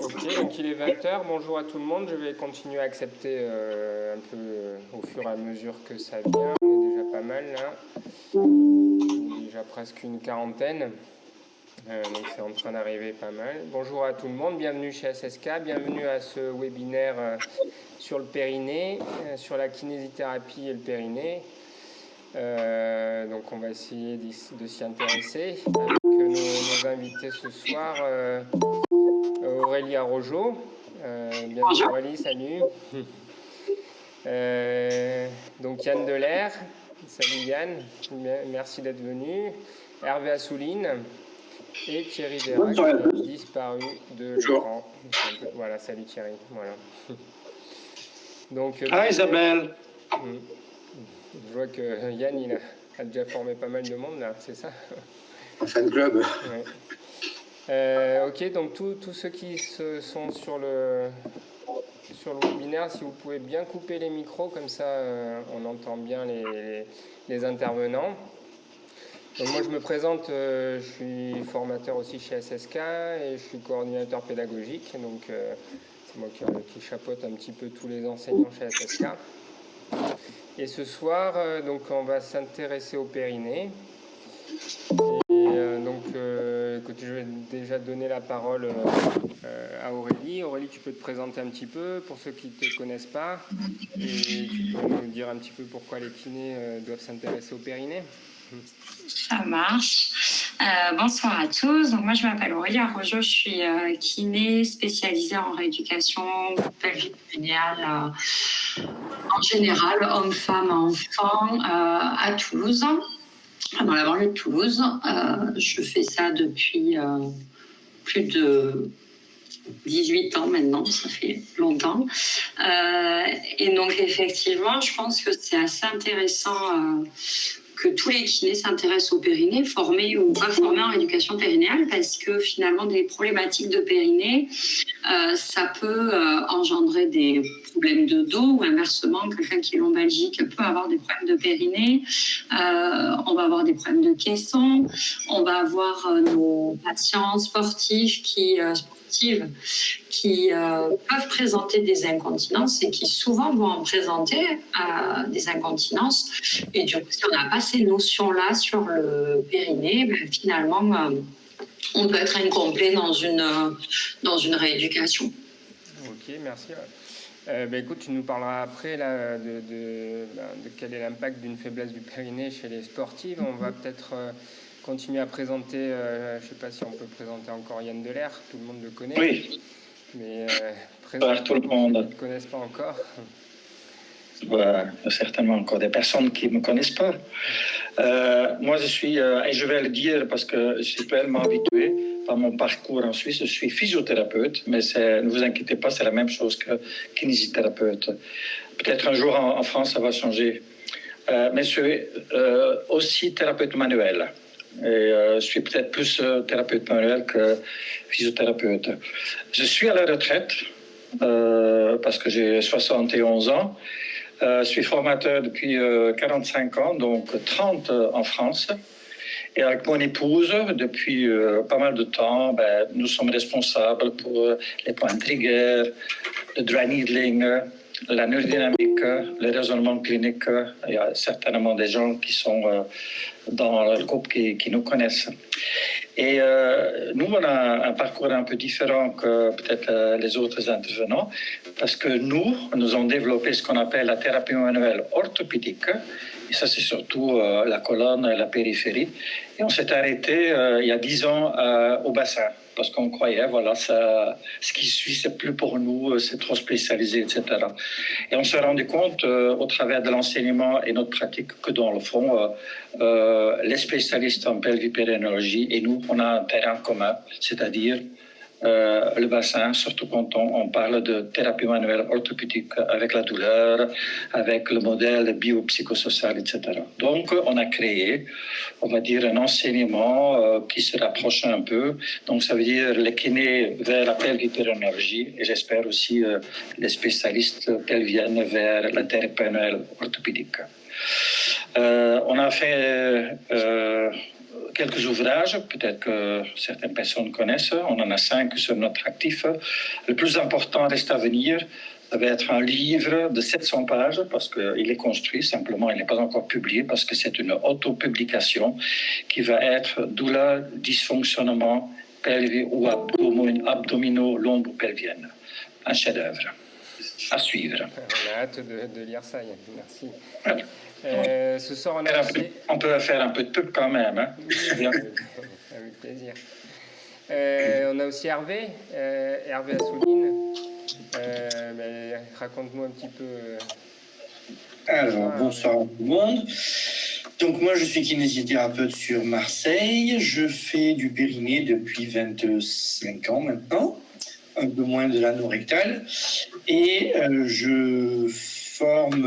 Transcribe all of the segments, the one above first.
Ok, donc il est 20h. Bonjour à tout le monde. Je vais continuer à accepter un peu au fur et à mesure que ça vient. On est déjà pas mal là. On est déjà presque une quarantaine. Donc c'est en train d'arriver pas mal. Bonjour à tout le monde. Bienvenue chez SSK. Bienvenue à ce webinaire sur le périnée, sur la kinésithérapie et le périnée. Donc on va essayer de s'y intéresser avec nos invités ce soir. Aurélie Arrojo. Bienvenue Aurélie, salut. Donc Yann Delair. Salut Yann, merci d'être venu. Hervé Assouline et Thierry Vérac qui a disparu de l'écran. Voilà, salut Thierry. Voilà. Donc, Isabelle. Je vois que Yann il a déjà formé pas mal de monde là, c'est ça? Un fan club. Ouais. Ok, donc tous ceux qui sont sur le webinaire, si vous pouvez bien couper les micros, comme ça on entend bien les intervenants. Donc moi je me présente, je suis formateur aussi chez SSK et je suis coordinateur pédagogique, donc c'est moi qui chapeaute un petit peu tous les enseignants chez SSK. Et ce soir, donc on va s'intéresser au périnée. Et donc, écoute, je vais déjà donner la parole à Aurélie. Aurélie, tu peux te présenter un petit peu pour ceux qui ne te connaissent pas. Et tu peux nous dire un petit peu pourquoi les kinés doivent s'intéresser au périnée. Ça marche. Bonsoir à tous. Donc, moi, je m'appelle Aurélie Arrojo. Je suis kiné spécialisée en rééducation pelvique périnéale en général, hommes, femmes, enfants, à Toulouse. Dans la banlieue de Toulouse. Je fais ça depuis plus de 18 ans maintenant, ça fait longtemps. Et donc, effectivement, je pense que c'est assez intéressant que tous les kinés s'intéressent au périnée, formés ou pas formés en rééducation périnéale, parce que finalement, des problématiques de périnée, ça peut engendrer des problèmes de dos ou inversement, quelqu'un qui est lombalgique peut avoir des problèmes de périnée, on va avoir des problèmes de caisson, on va avoir nos patients sportifs qui peuvent présenter des incontinences et qui souvent vont en présenter des incontinences. Et du coup, si on n'a pas ces notions-là sur le périnée, ben, finalement, on peut être incomplet dans une rééducation. Ok, merci. Écoute, tu nous parleras après là, de quel est l'impact d'une faiblesse du périnée chez les sportifs. On va peut-être continuer à présenter, je ne sais pas si on peut présenter encore Yann Delair, tout le monde le connaît. Oui. Mais tout le monde ne le connaissent pas encore. Il y a certainement encore des personnes qui ne me connaissent pas. Moi, je suis, et je vais le dire parce que je suis tellement habitué par mon parcours en Suisse, je suis physiothérapeute, mais ne vous inquiétez pas, c'est la même chose que kinésithérapeute. Peut-être un jour en France, ça va changer. Mais je suis aussi thérapeute manuel. Et je suis peut-être plus thérapeute manuel que physiothérapeute. Je suis à la retraite parce que j'ai 71 ans. Je suis formateur depuis 45 ans, donc 30 en France. Et avec mon épouse, depuis pas mal de temps, nous sommes responsables pour les points de trigger, le dry needling, la neurodynamique, le raisonnement clinique. Il y a certainement des gens qui sont dans le groupe qui nous connaissent. Et nous, on a un parcours un peu différent que peut-être les autres intervenants, parce que nous avons développé ce qu'on appelle la thérapie manuelle orthopédique, et ça c'est surtout la colonne et la périphérie. Et on s'est arrêté il y a 10 ans au bassin, parce qu'on croyait, voilà, ce qui suit, c'est plus pour nous, c'est trop spécialisé, etc. Et on s'est rendu compte, au travers de l'enseignement et notre pratique, que dans le fond, les spécialistes en pelvipérinéologie et nous, on a un terrain commun, c'est-à-dire le bassin, surtout quand on parle de thérapie manuelle orthopédique avec la douleur, avec le modèle biopsychosocial, etc. Donc, on a créé, on va dire, un enseignement qui se rapproche un peu. Donc, ça veut dire les kinés vers la pelvipérinéologie et j'espère aussi les spécialistes pelviennes vers la thérapie manuelle orthopédique. On a fait quelques ouvrages, peut-être que certaines personnes connaissent. On en a 5 sur notre actif. Le plus important reste à venir. Ça va être un livre de 700 pages parce qu'il est construit, simplement il n'est pas encore publié parce que c'est une autopublication qui va être douleur, dysfonctionnement pelvien ou abdominaux lombo-pelvienne. Un chef-d'œuvre à suivre. On a hâte de lire ça, Yann. Merci. Ouais. Ce soir, on a aussi... On peut faire un peu de pub quand même. Hein. Oui, avec plaisir. On a aussi Hervé Assouline. Raconte-nous un petit peu. Alors, bonsoir à tout le monde. Donc, moi, je suis kinésithérapeute sur Marseille. Je fais du périnée depuis 25 ans maintenant, un peu moins de l'anneau rectal. Et je forme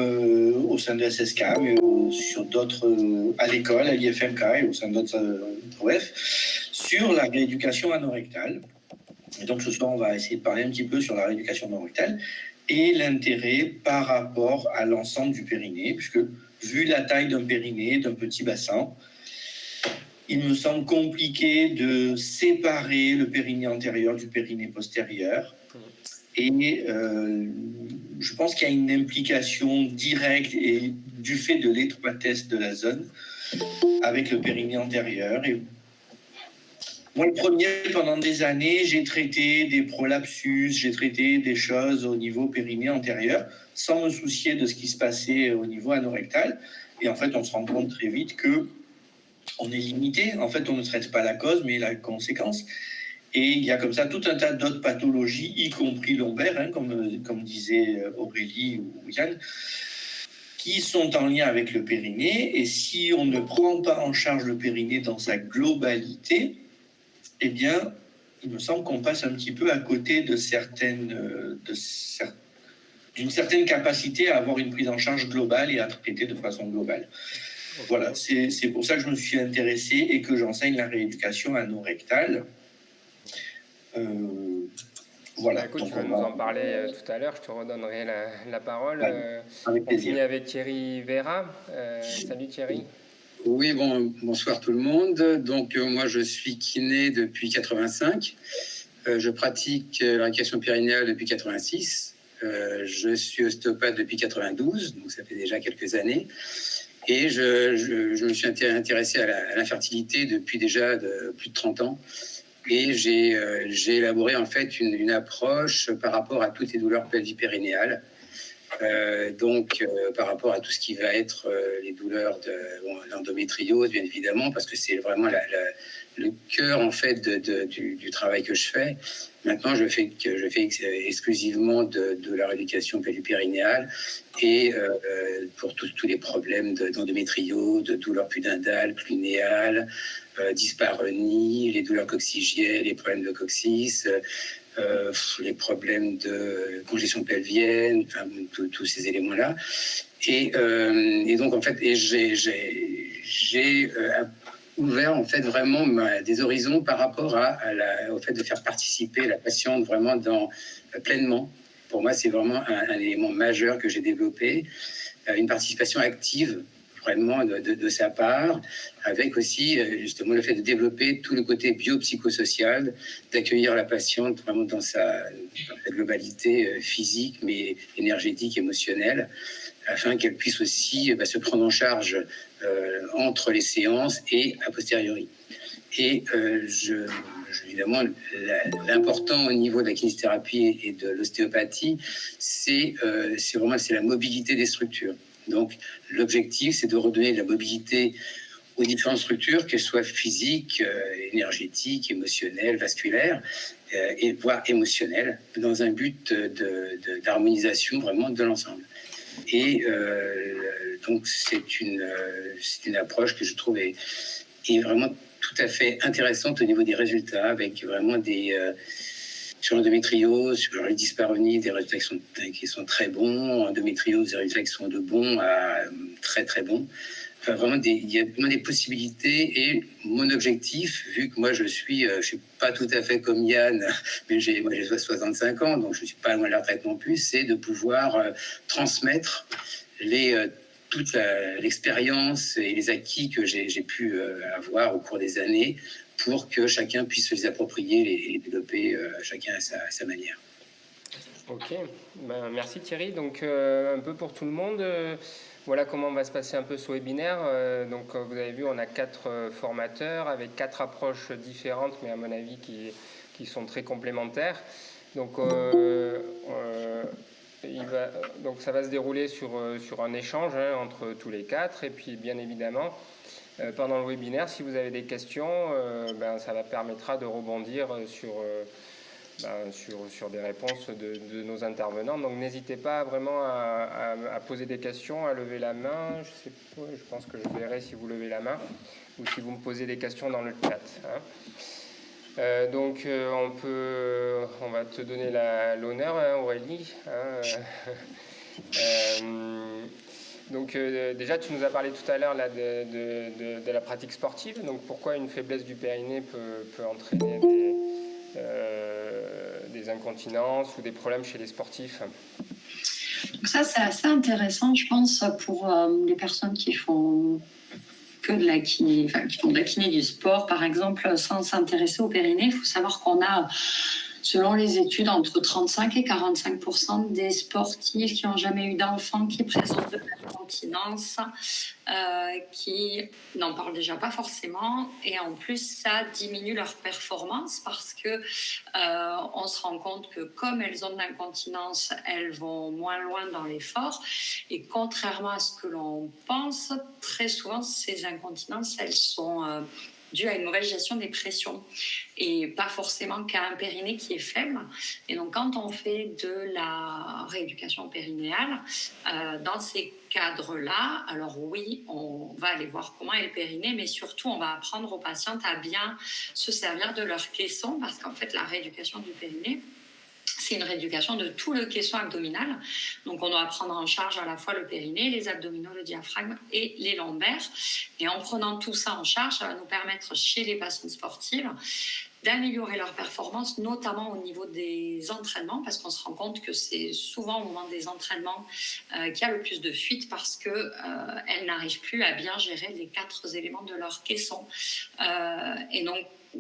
au sein de SSK, mais sur d'autres, à l'école, à l'IFMK et au sein d'autres OF, sur la rééducation anorectale. Et donc ce soir, on va essayer de parler un petit peu sur la rééducation anorectale et l'intérêt par rapport à l'ensemble du périnée, puisque vu la taille d'un périnée, d'un petit bassin, il me semble compliqué de séparer le périnée antérieur du périnée postérieur. Et je pense qu'il y a une implication directe et du fait de l'étroitesse de la zone avec le périnée antérieur. Et moi, le premier, pendant des années, j'ai traité des prolapsus, j'ai traité des choses au niveau périnée antérieur, sans me soucier de ce qui se passait au niveau anorectal. Et en fait, on se rend compte très vite que on est limité. En fait, on ne traite pas la cause, mais la conséquence. Et il y a comme ça tout un tas d'autres pathologies, y compris lombaires, hein, comme disait Aurélie ou Yann, qui sont en lien avec le périnée. Et si on ne prend pas en charge le périnée dans sa globalité, eh bien, il me semble qu'on passe un petit peu à côté d'une certaine capacité à avoir une prise en charge globale et à traiter de façon globale. Voilà, c'est pour ça que je me suis intéressé et que j'enseigne la rééducation anorectale. Voilà. Écoute, tu vas nous en parler tout à l'heure, je te redonnerai la parole. Avec plaisir. On finit avec Thierry Vera. Salut Thierry. Oui, bonsoir tout le monde. Donc moi je suis kiné depuis 85. Je pratique la rééducation périnéale depuis 86. Je suis ostéopathe depuis 92, donc ça fait déjà quelques années. Et je me suis intéressé à l'infertilité depuis déjà plus de 30 ans. Et j'ai élaboré en fait une approche par rapport à toutes les douleurs pelvipérinéales. Par rapport à tout ce qui va être les douleurs de l'endométriose, bien évidemment, parce que c'est vraiment le cœur en fait du travail que je fais. Maintenant, je fais exclusivement de la rééducation pelvipérinéale et pour tous les problèmes d'endométriose, de douleurs pudendales, clunéales, dyspareunie, les douleurs coccygiales, les problèmes de coccyx. Les problèmes de congestion pelvienne, enfin, tous ces éléments-là. Et donc, en fait, j'ai ouvert, en fait, vraiment des horizons par rapport au fait de faire participer la patiente vraiment pleinement. Pour moi, c'est vraiment un élément majeur que j'ai développé. Une participation active, vraiment, de sa part, avec aussi justement le fait de développer tout le côté biopsychosocial, d'accueillir la patiente vraiment dans sa globalité physique, mais énergétique, émotionnelle, afin qu'elle puisse aussi se prendre en charge entre les séances et a posteriori. Et évidemment, l'important au niveau de la kinésithérapie et de l'ostéopathie, c'est la mobilité des structures. Donc, l'objectif, c'est de redonner de la mobilité aux différentes structures, qu'elles soient physiques, énergétiques, émotionnelles, vasculaires, et voire émotionnelles, dans un but d'harmonisation vraiment de l'ensemble. Et donc, c'est une approche que je trouve est vraiment tout à fait intéressante au niveau des résultats, avec vraiment sur l'endométriose, sur les dyspareunies, des résultats qui sont très bons, endométriose, des résultats qui sont de bons à très très bons. Enfin, vraiment, il y a vraiment des possibilités. Et mon objectif, vu que moi je suis pas tout à fait comme Yann, mais j'ai 65 ans, donc je suis pas loin de la retraite non plus, c'est de pouvoir transmettre toute l'expérience et les acquis que j'ai pu avoir au cours des années pour que chacun puisse se les approprier et les développer chacun à sa manière. Ok, ben, merci Thierry. Donc un peu pour tout le monde, voilà comment va se passer un peu ce webinaire. Donc vous avez vu, on a 4 formateurs avec 4 approches différentes, mais à mon avis qui sont très complémentaires. Donc, donc ça va se dérouler sur un échange entre tous les 4. Et puis bien évidemment, pendant le webinaire, si vous avez des questions, ben, ça permettra de rebondir sur des réponses de nos intervenants. Donc n'hésitez pas vraiment à poser des questions, à lever la main. Je pense que je verrai si vous levez la main ou si vous me posez des questions dans le chat. Donc on va te donner l'honneur, Aurélie. Donc déjà, tu nous as parlé tout à l'heure là, de la pratique sportive. Donc pourquoi une faiblesse du périnée peut entraîner des incontinences ou des problèmes chez les sportifs? Donc ça, c'est assez intéressant, je pense, pour les personnes qui font que de la kiné, qui font de la kiné du sport, par exemple, sans s'intéresser au périnée. Il faut savoir qu'on a, selon les études, entre 35 et 45% des sportifs qui n'ont jamais eu d'enfant qui présentent de l'incontinence, qui n'en parlent déjà pas forcément, et en plus ça diminue leur performance parce que on se rend compte que comme elles ont de l'incontinence, elles vont moins loin dans l'effort, et contrairement à ce que l'on pense, très souvent ces incontinences, elles sont dû à une mauvaise gestion des pressions et pas forcément qu'à un périnée qui est faible. Et donc, quand on fait de la rééducation périnéale, dans ces cadres-là, alors oui, on va aller voir comment est le périnée, mais surtout, on va apprendre aux patientes à bien se servir de leur caisson, parce qu'en fait, la rééducation du périnée, c'est une rééducation de tout le caisson abdominal. Donc, on doit prendre en charge à la fois le périnée, les abdominaux, le diaphragme et les lombaires. Et en prenant tout ça en charge, ça va nous permettre, chez les patientes sportives, d'améliorer leur performance, notamment au niveau des entraînements, parce qu'on se rend compte que c'est souvent au moment des entraînements qu'il y a le plus de fuites, parce qu'elles n'arrivent plus à bien gérer les 4 éléments de leur caisson. Et donc,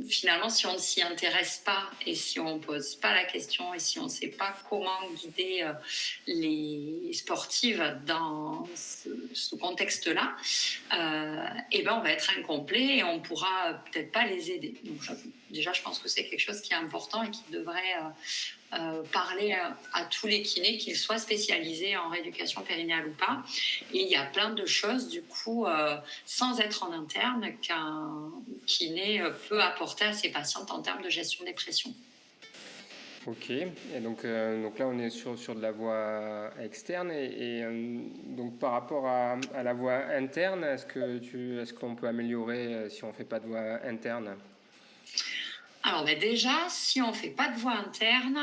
finalement, si on ne s'y intéresse pas et si on ne pose pas la question et si on ne sait pas comment guider les sportives dans ce contexte-là, et ben on va être incomplet et on ne pourra peut-être pas les aider. Donc, déjà, je pense que c'est quelque chose qui est important et qui devrait parler à tous les kinés, qu'ils soient spécialisés en rééducation périnéale ou pas. Et il y a plein de choses, du coup, sans être en interne, qu'un kiné peut apporter à ses patientes en termes de gestion des pressions. Ok, et donc là on est sur de la voie externe et donc par rapport à la voie interne, est-ce qu'on peut améliorer si on ne fait pas de voie interne? Alors déjà, si on ne fait pas de voie interne,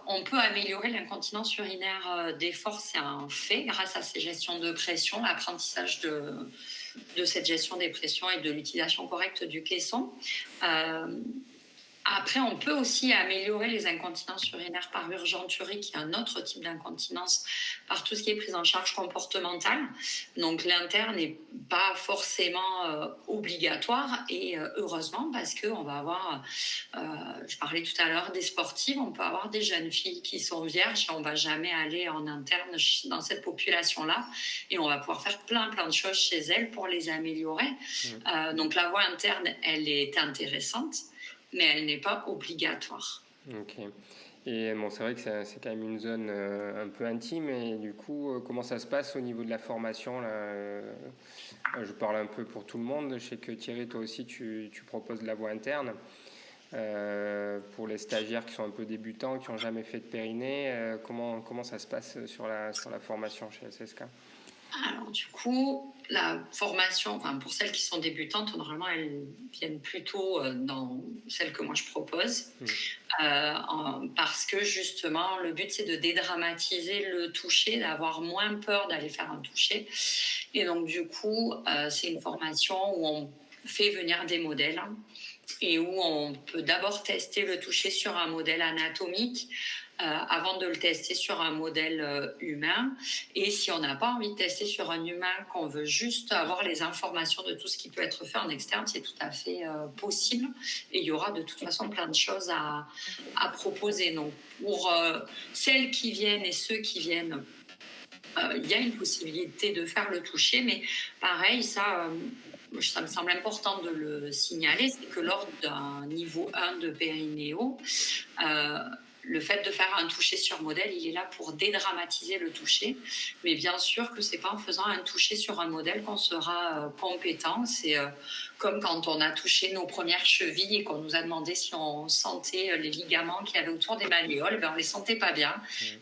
on peut améliorer l'incontinence urinaire d'effort, c'est un fait, grâce à ces gestions de pression, l'apprentissage de cette gestion des pressions et de l'utilisation correcte du caisson. Après, on peut aussi améliorer les incontinences urinaires par urgenturie, qui est un autre type d'incontinence, par tout ce qui est prise en charge comportementale. Donc, l'interne n'est pas forcément obligatoire, et heureusement, parce qu'on va avoir, je parlais tout à l'heure des sportives, on peut avoir des jeunes filles qui sont vierges, et on ne va jamais aller en interne dans cette population-là, et on va pouvoir faire plein de choses chez elles pour les améliorer. Donc, la voie interne, elle est intéressante, mais elle n'est pas obligatoire. Ok. Et bon, c'est vrai que c'est quand même une zone un peu intime, et du coup, comment ça se passe au niveau de la formation là, je parle un peu pour tout le monde. Je sais que Thierry, toi aussi, tu proposes de la voie interne pour les stagiaires qui sont un peu débutants, qui n'ont jamais fait de périnée. Comment ça se passe sur la formation chez SSK? Alors du coup, la formation, pour celles qui sont débutantes, normalement elles viennent plutôt dans celle que moi je propose, parce que justement le but c'est de dédramatiser le toucher, d'avoir moins peur d'aller faire un toucher, et donc du coup c'est une formation où on fait venir des modèles et où on peut d'abord tester le toucher sur un modèle anatomique, avant de le tester sur un modèle humain. Et si on n'a pas envie de tester sur un humain, qu'on veut juste avoir les informations de tout ce qui peut être fait en externe, c'est tout à fait possible. Et il y aura de toute façon plein de choses à proposer. Donc, pour celles qui viennent et ceux qui viennent, il y a une possibilité de faire le toucher, mais pareil, ça me semble important de le signaler, c'est que lors d'un niveau 1 de périnéo, le fait de faire un toucher sur modèle, il est là pour dédramatiser le toucher. Mais bien sûr que ce n'est pas en faisant un toucher sur un modèle qu'on sera compétent. C'est comme quand on a touché nos premières chevilles et qu'on nous a demandé si on sentait les ligaments qu'il y avait autour des malléoles. Ben, on ne les sentait pas bien.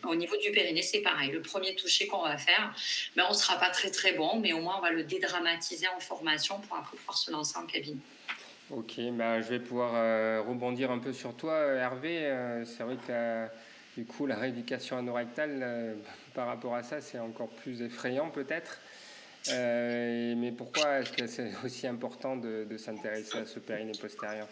Au niveau du périnée, c'est pareil. Le premier toucher qu'on va faire, ben, on ne sera pas très très bon, mais au moins on va le dédramatiser en formation pour après pouvoir se lancer en cabine. Ok, bah, je vais pouvoir rebondir un peu sur toi, Hervé. C'est vrai que du coup, la rééducation anorectale, par rapport à ça, c'est encore plus effrayant peut-être. Mais pourquoi est-ce que c'est aussi important de s'intéresser à ce périnée postérieur?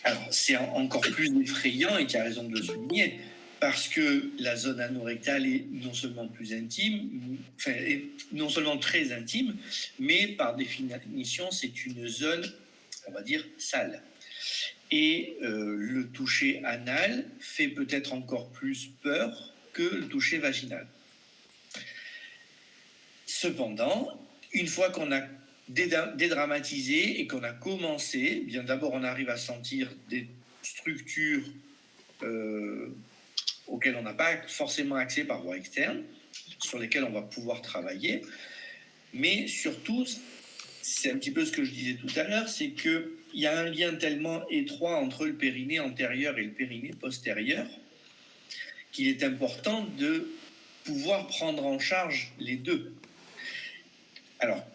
Alors, c'est encore plus effrayant, et tu as raison de le souligner, parce que la zone anorectale est non seulement plus intime, enfin, est non seulement très intime, mais par définition, c'est une zone, on va dire, sale. Et le toucher anal fait peut-être encore plus peur que le toucher vaginal. Cependant, une fois qu'on a dédramatisé et qu'on a commencé, bien d'abord on arrive à sentir des structures auxquelles on n'a pas forcément accès par voie externe, sur lesquelles on va pouvoir travailler, mais surtout, c'est un petit peu ce que je disais tout à l'heure, c'est qu'il y a un lien tellement étroit entre le périnée antérieur et le périnée postérieur qu'il est important de pouvoir prendre en charge les deux. Alors,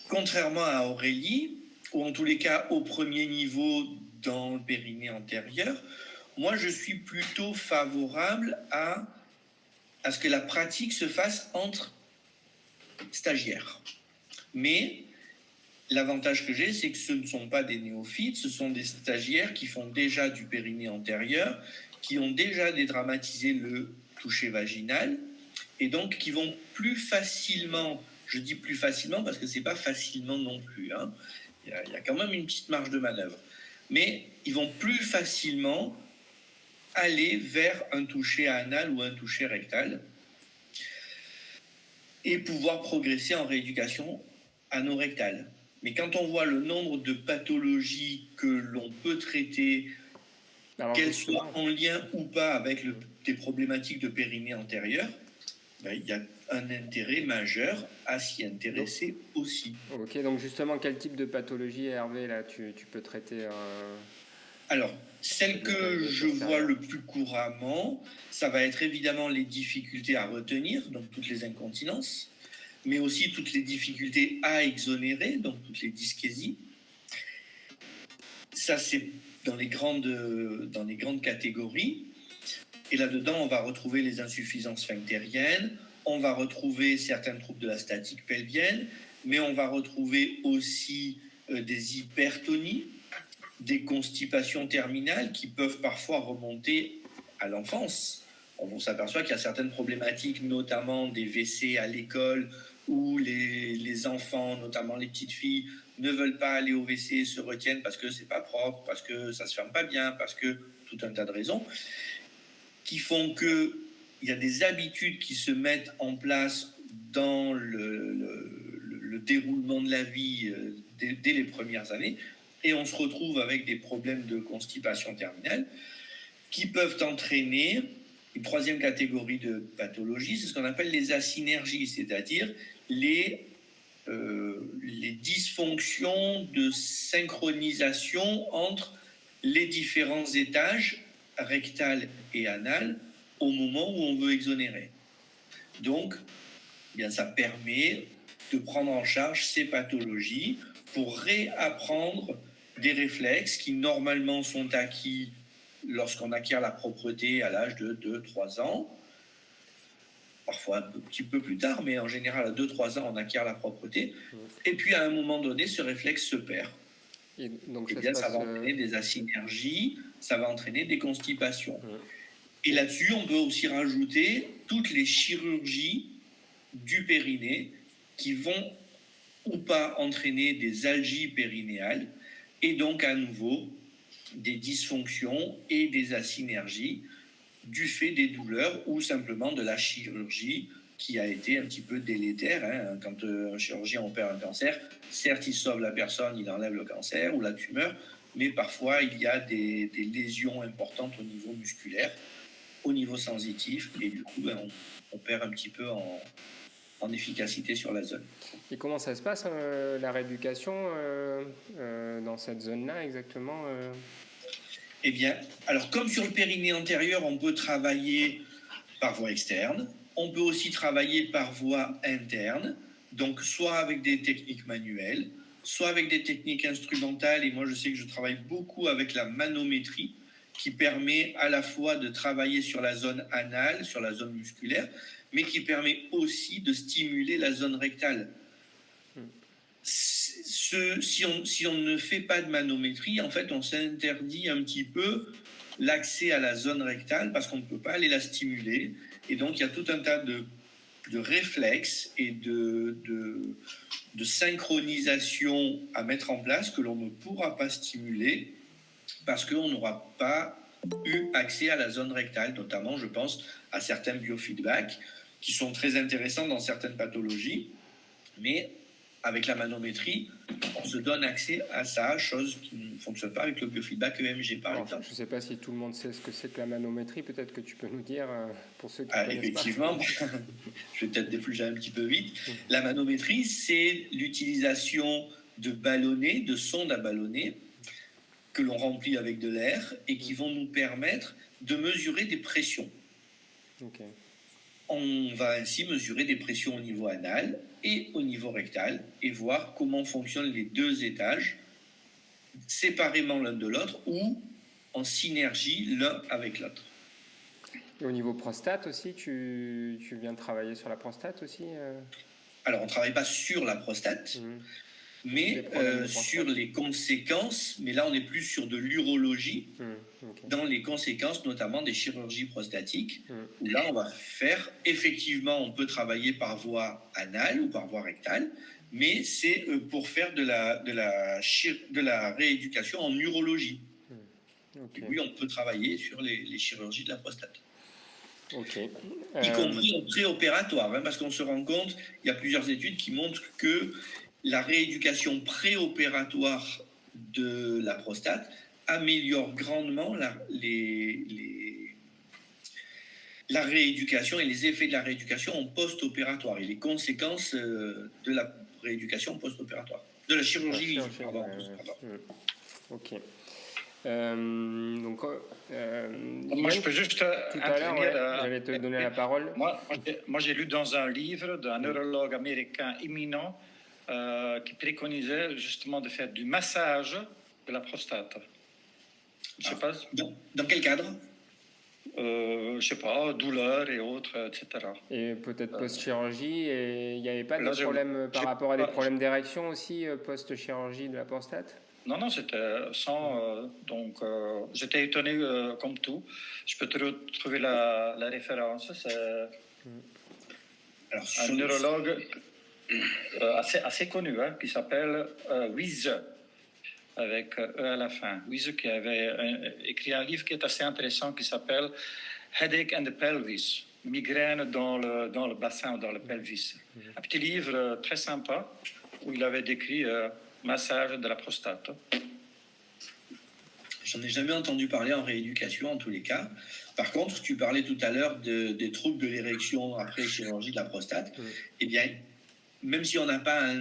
contrairement à Aurélie, ou en tous les cas au premier niveau dans le périnée antérieur, moi je suis plutôt favorable à ce que la pratique se fasse entre stagiaires. Mais l'avantage que j'ai, c'est que ce ne sont pas des néophytes, ce sont des stagiaires qui font déjà du périnée antérieur, qui ont déjà dédramatisé le toucher vaginal, et donc qui vont plus facilement, je dis plus facilement parce que c'est pas facilement non plus, hein. Il y a quand même une petite marge de manœuvre, mais ils vont plus facilement aller vers un toucher anal ou un toucher rectal et pouvoir progresser en rééducation anorectale. Mais quand on voit le nombre de pathologies que l'on peut traiter, qu'elles soient en lien ou pas avec des problématiques de périnée antérieur, ben, il y a un intérêt majeur à s'y intéresser aussi. Ok, donc justement, quel type de pathologie, Hervé, là, tu peux traiter Alors, celle que je vois le plus couramment, ça va être évidemment les difficultés à retenir, donc toutes les incontinences, mais aussi toutes les difficultés à exonérer, donc toutes les dyschésies. Ça, c'est dans les grandes catégories. Et là-dedans, on va retrouver les insuffisances sphinctériennes, on va retrouver certains troubles de la statique pelvienne, mais on va retrouver aussi des hypertonies, des constipations terminales qui peuvent parfois remonter à l'enfance. On s'aperçoit qu'il y a certaines problématiques, notamment des WC à l'école, où les enfants, notamment les petites filles, ne veulent pas aller au WC et se retiennent parce que c'est pas propre, parce que ça se ferme pas bien, parce que tout un tas de raisons qui font que il y a des habitudes qui se mettent en place dans le déroulement de la vie dès les premières années, et on se retrouve avec des problèmes de constipation terminale qui peuvent entraîner une troisième catégorie de pathologies, c'est ce qu'on appelle les asynergies, c'est-à-dire les dysfonctions de synchronisation entre les différents étages rectal et anal au moment où on veut exonérer. Donc, eh bien, ça permet de prendre en charge ces pathologies pour réapprendre des réflexes qui normalement sont acquis lorsqu'on acquiert la propreté à l'âge de 2-3 ans, parfois un petit peu plus tard, mais en général à 2-3 ans on acquiert la propreté, et puis à un moment donné ce réflexe se perd. Et donc ça va entraîner des asynergies, ça va entraîner des constipations. Et là-dessus, on peut aussi rajouter toutes les chirurgies du périnée qui vont ou pas entraîner des algies périnéales et donc à nouveau des dysfonctions et des asynergies du fait des douleurs ou simplement de la chirurgie qui a été un petit peu délétère. Hein. Quand un chirurgien opère un cancer, certes, il sauve la personne, il enlève le cancer ou la tumeur, mais parfois, il y a des lésions importantes au niveau musculaire, au niveau sensitif, et du coup, on perd un petit peu en efficacité sur la zone. Et comment ça se passe, la rééducation dans cette zone-là exactement Eh bien, alors comme sur le périnée antérieur, on peut travailler par voie externe, on peut aussi travailler par voie interne, donc soit avec des techniques manuelles, soit avec des techniques instrumentales, et moi je sais que je travaille beaucoup avec la manométrie, qui permet à la fois de travailler sur la zone anale, sur la zone musculaire, mais qui permet aussi de stimuler la zone rectale. Si on ne fait pas de manométrie, en fait, on s'interdit un petit peu l'accès à la zone rectale parce qu'on ne peut pas aller la stimuler. Et donc, il y a tout un tas de réflexes et de synchronisation à mettre en place que l'on ne pourra pas stimuler parce qu'on n'aura pas eu accès à la zone rectale, notamment, je pense, à certains biofeedbacks qui sont très intéressants dans certaines pathologies, mais avec la manométrie, on se donne accès à ça, chose qui ne fonctionne pas avec le biofeedback EMG, par exemple. Je ne sais pas si tout le monde sait ce que c'est que la manométrie, peut-être que tu peux nous dire, pour ceux qui connaissent effectivement, pas. Je vais peut-être dépluger un petit peu vite. La manométrie, c'est l'utilisation de ballonnets, de sondes à ballonnets, que l'on remplit avec de l'air et qui vont nous permettre de mesurer des pressions. Okay. On va ainsi mesurer des pressions au niveau anal et au niveau rectal et voir comment fonctionnent les deux étages séparément l'un de l'autre ou en synergie l'un avec l'autre. Et au niveau prostate aussi, tu viens de travailler sur la prostate aussi Alors, on ne travaille pas sur la prostate, mais sur les conséquences, mais là on est plus sur de l'urologie, dans les conséquences notamment des chirurgies prostatiques, où là on va faire, effectivement on peut travailler par voie anale ou par voie rectale, mais c'est pour faire de la rééducation en urologie. Et oui, on peut travailler sur les chirurgies de la prostate. Y compris en préopératoire, hein, parce qu'on se rend compte, il y a plusieurs études qui montrent que la rééducation préopératoire de la prostate améliore grandement la rééducation et les effets de la rééducation en post-opératoire et les conséquences de la rééducation post-opératoire, de la chirurgie. Pardon. Ok. Moi, je peux juste tout à l'heure, j'allais te donner la parole. Moi, j'ai lu dans un livre d'un neurologue américain éminent qui préconisait justement de faire du massage de la prostate. Je sais pas. Dans quel cadre? Je sais pas, douleur et autres, etc. Et peut-être post-chirurgie, et il n'y avait pas de problème par rapport à des problèmes d'érection aussi, post-chirurgie de la prostate? Non, c'était sans. Donc, j'étais étonné comme tout. Je peux te retrouver la référence. C'est un neurologue assez connu, hein, qui s'appelle Wiese, avec E à la fin. Wiese qui avait écrit un livre qui est assez intéressant qui s'appelle Headache and the Pelvis, migraine dans le bassin ou dans le pelvis. Un petit livre très sympa où il avait décrit massage de la prostate. J'en ai jamais entendu parler en rééducation en tous les cas. Par contre, tu parlais tout à l'heure des troubles de l'érection après chirurgie de la prostate. Eh bien, même si on n'a pas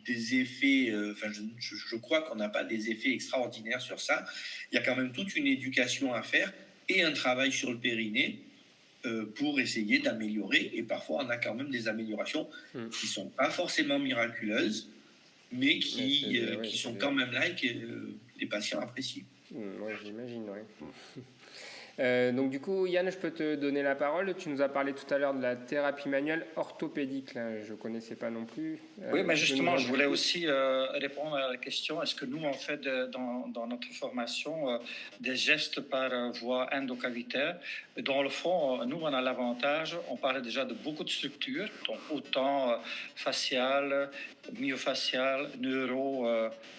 des effets, je crois qu'on n'a pas des effets extraordinaires sur ça, il y a quand même toute une éducation à faire et un travail sur le périnée pour essayer d'améliorer. Et parfois, on a quand même des améliorations qui ne sont pas forcément miraculeuses, mais qui sont quand même là et que les patients apprécient. Oui, j'imagine, oui. Donc du coup, Yann, je peux te donner la parole. Tu nous as parlé tout à l'heure de la thérapie manuelle orthopédique. Là, je ne connaissais pas non plus. Oui, mais Tu peux justement, nous en je dire voulais plus? aussi répondre à la question, est-ce que nous, on fait dans notre formation des gestes par voie endocavitaire? Dans le fond, nous, on a l'avantage, on parle déjà de beaucoup de structures, donc autant faciales, myofaciales, neuro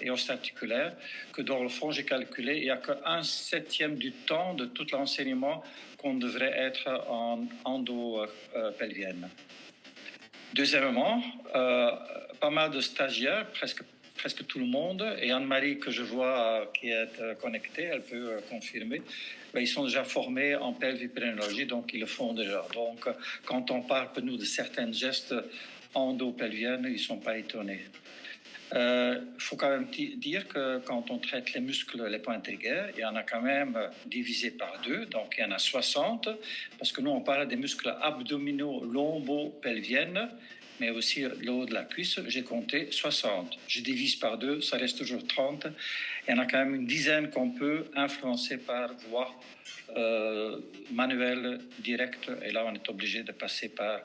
et ostarticulaires, que dans le fond, j'ai calculé, il n'y a qu'un septième du temps de tout l'enseignement qu'on devrait être en endo-pelvienne. Deuxièmement, pas mal de stagiaires, presque tout le monde, et Anne-Marie que je vois qui est connectée, elle peut confirmer, ils sont déjà formés en pelvipérinéologie, donc ils le font déjà. Donc quand on parle pour nous de certains gestes endo-pelviennes, ils ne sont pas étonnés. Faut quand même dire que quand on traite les muscles, les points trigaires, il y en a quand même divisé par 2, donc il y en a 60, parce que nous on parle des muscles abdominaux lombo-pelviennes, mais aussi le haut de la cuisse, j'ai compté 60. Je divise par 2, ça reste toujours 30. Il y en a quand même une dizaine qu'on peut influencer par voie manuelle directe, et là on est obligé de passer par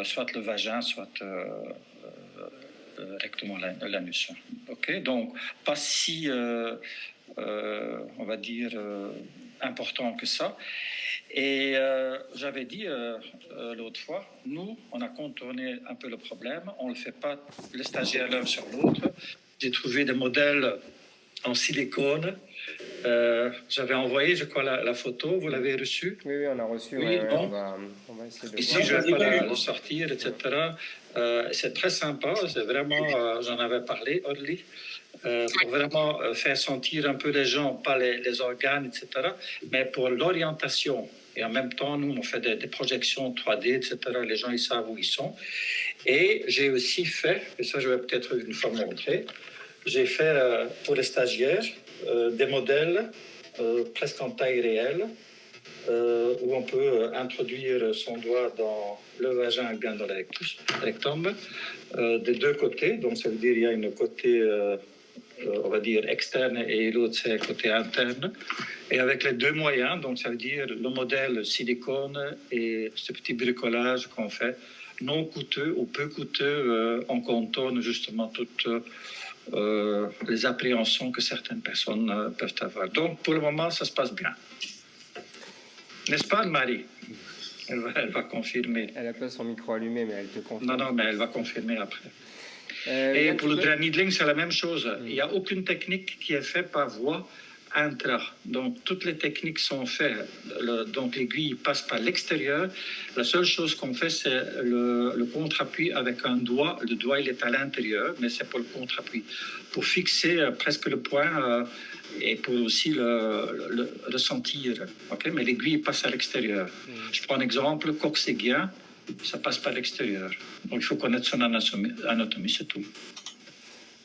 soit le vagin, soit rectement l'anus. Okay, donc, pas si, on va dire, important que ça. Et j'avais dit l'autre fois, nous, on a contourné un peu le problème, on ne le fait pas les stagiaires l'un sur l'autre. J'ai trouvé des modèles en silicone. J'avais envoyé, je crois, la photo, vous l'avez reçue? Oui, on a reçu. Oui, ouais, bon. on va essayer de Ici, voir. je ne vais pas le sortir, etc. C'est très sympa, c'est vraiment, j'en avais parlé, Orly, pour vraiment faire sentir un peu les gens, pas les organes, etc., mais pour l'orientation. Et en même temps, nous, on fait des projections 3D, etc. Les gens, ils savent où ils sont. Et j'ai aussi fait, et ça, je vais peut-être une fois montrer, j'ai fait pour les stagiaires des modèles presque en taille réelle, où on peut introduire son doigt dans le vagin et bien dans le rectum, des deux côtés. Donc, ça veut dire qu'il y a une côté, on va dire, externe et l'autre, c'est le côté interne. Et avec les deux moyens, donc ça veut dire le modèle silicone et ce petit bricolage qu'on fait, non coûteux ou peu coûteux, on contourne justement toutes les appréhensions que certaines personnes peuvent avoir. Donc, pour le moment, ça se passe bien. N'est-ce pas, Anne-Marie? Elle va confirmer. Elle n'a pas son micro allumé, mais elle te confirme. Non, mais elle va confirmer après. Et Yann, pour le dry needling, c'est la même chose. Il n'y a aucune technique qui est faite par voie intra. Donc, toutes les techniques sont faites. Donc, l'aiguille passe par l'extérieur. La seule chose qu'on fait, c'est le contre-appui avec un doigt. Le doigt, il est à l'intérieur, mais c'est pour le contre-appui. Pour fixer presque le point et pour aussi le ressentir. Okay? Mais l'aiguille passe à l'extérieur. Je prends un exemple, coccygien, ça passe par l'extérieur. Donc, il faut connaître son anatomie, c'est tout.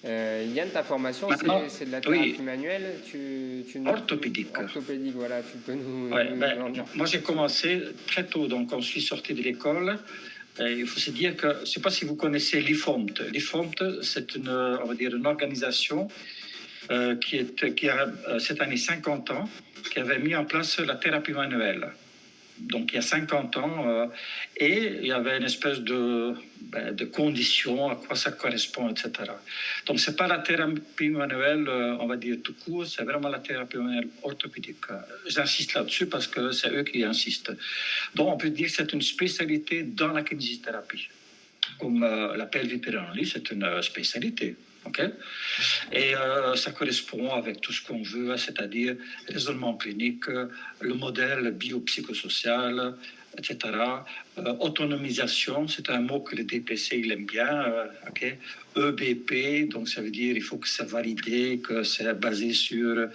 Yann, ta formation, c'est de la thérapie manuelle. Orthopédique. Orthopédique, voilà, tu peux nous en dire. Moi, j'ai commencé très tôt, donc quand je suis sorti de l'école. Il faut se dire que, je ne sais pas si vous connaissez l'IFOMT. l'IFOMT, c'est on va dire, une organisation qui a cette année 50 ans, qui avait mis en place la thérapie manuelle. Donc il y a 50 ans, et il y avait une espèce de conditions, à quoi ça correspond, etc. Donc ce n'est pas la thérapie manuelle, on va dire tout court, c'est vraiment la thérapie manuelle orthopédique. J'insiste là-dessus parce que c'est eux qui insistent. Donc on peut dire que c'est une spécialité dans la kinésithérapie. Comme la pelvipérinéologie, c'est une spécialité. Okay? Et ça correspond avec tout ce qu'on veut, c'est-à-dire raisonnement clinique, le modèle biopsychosocial, etc. Autonomisation, c'est un mot que le DPC il aime bien. Okay? EBP, donc ça veut dire il faut que c'est validé, que c'est basé sur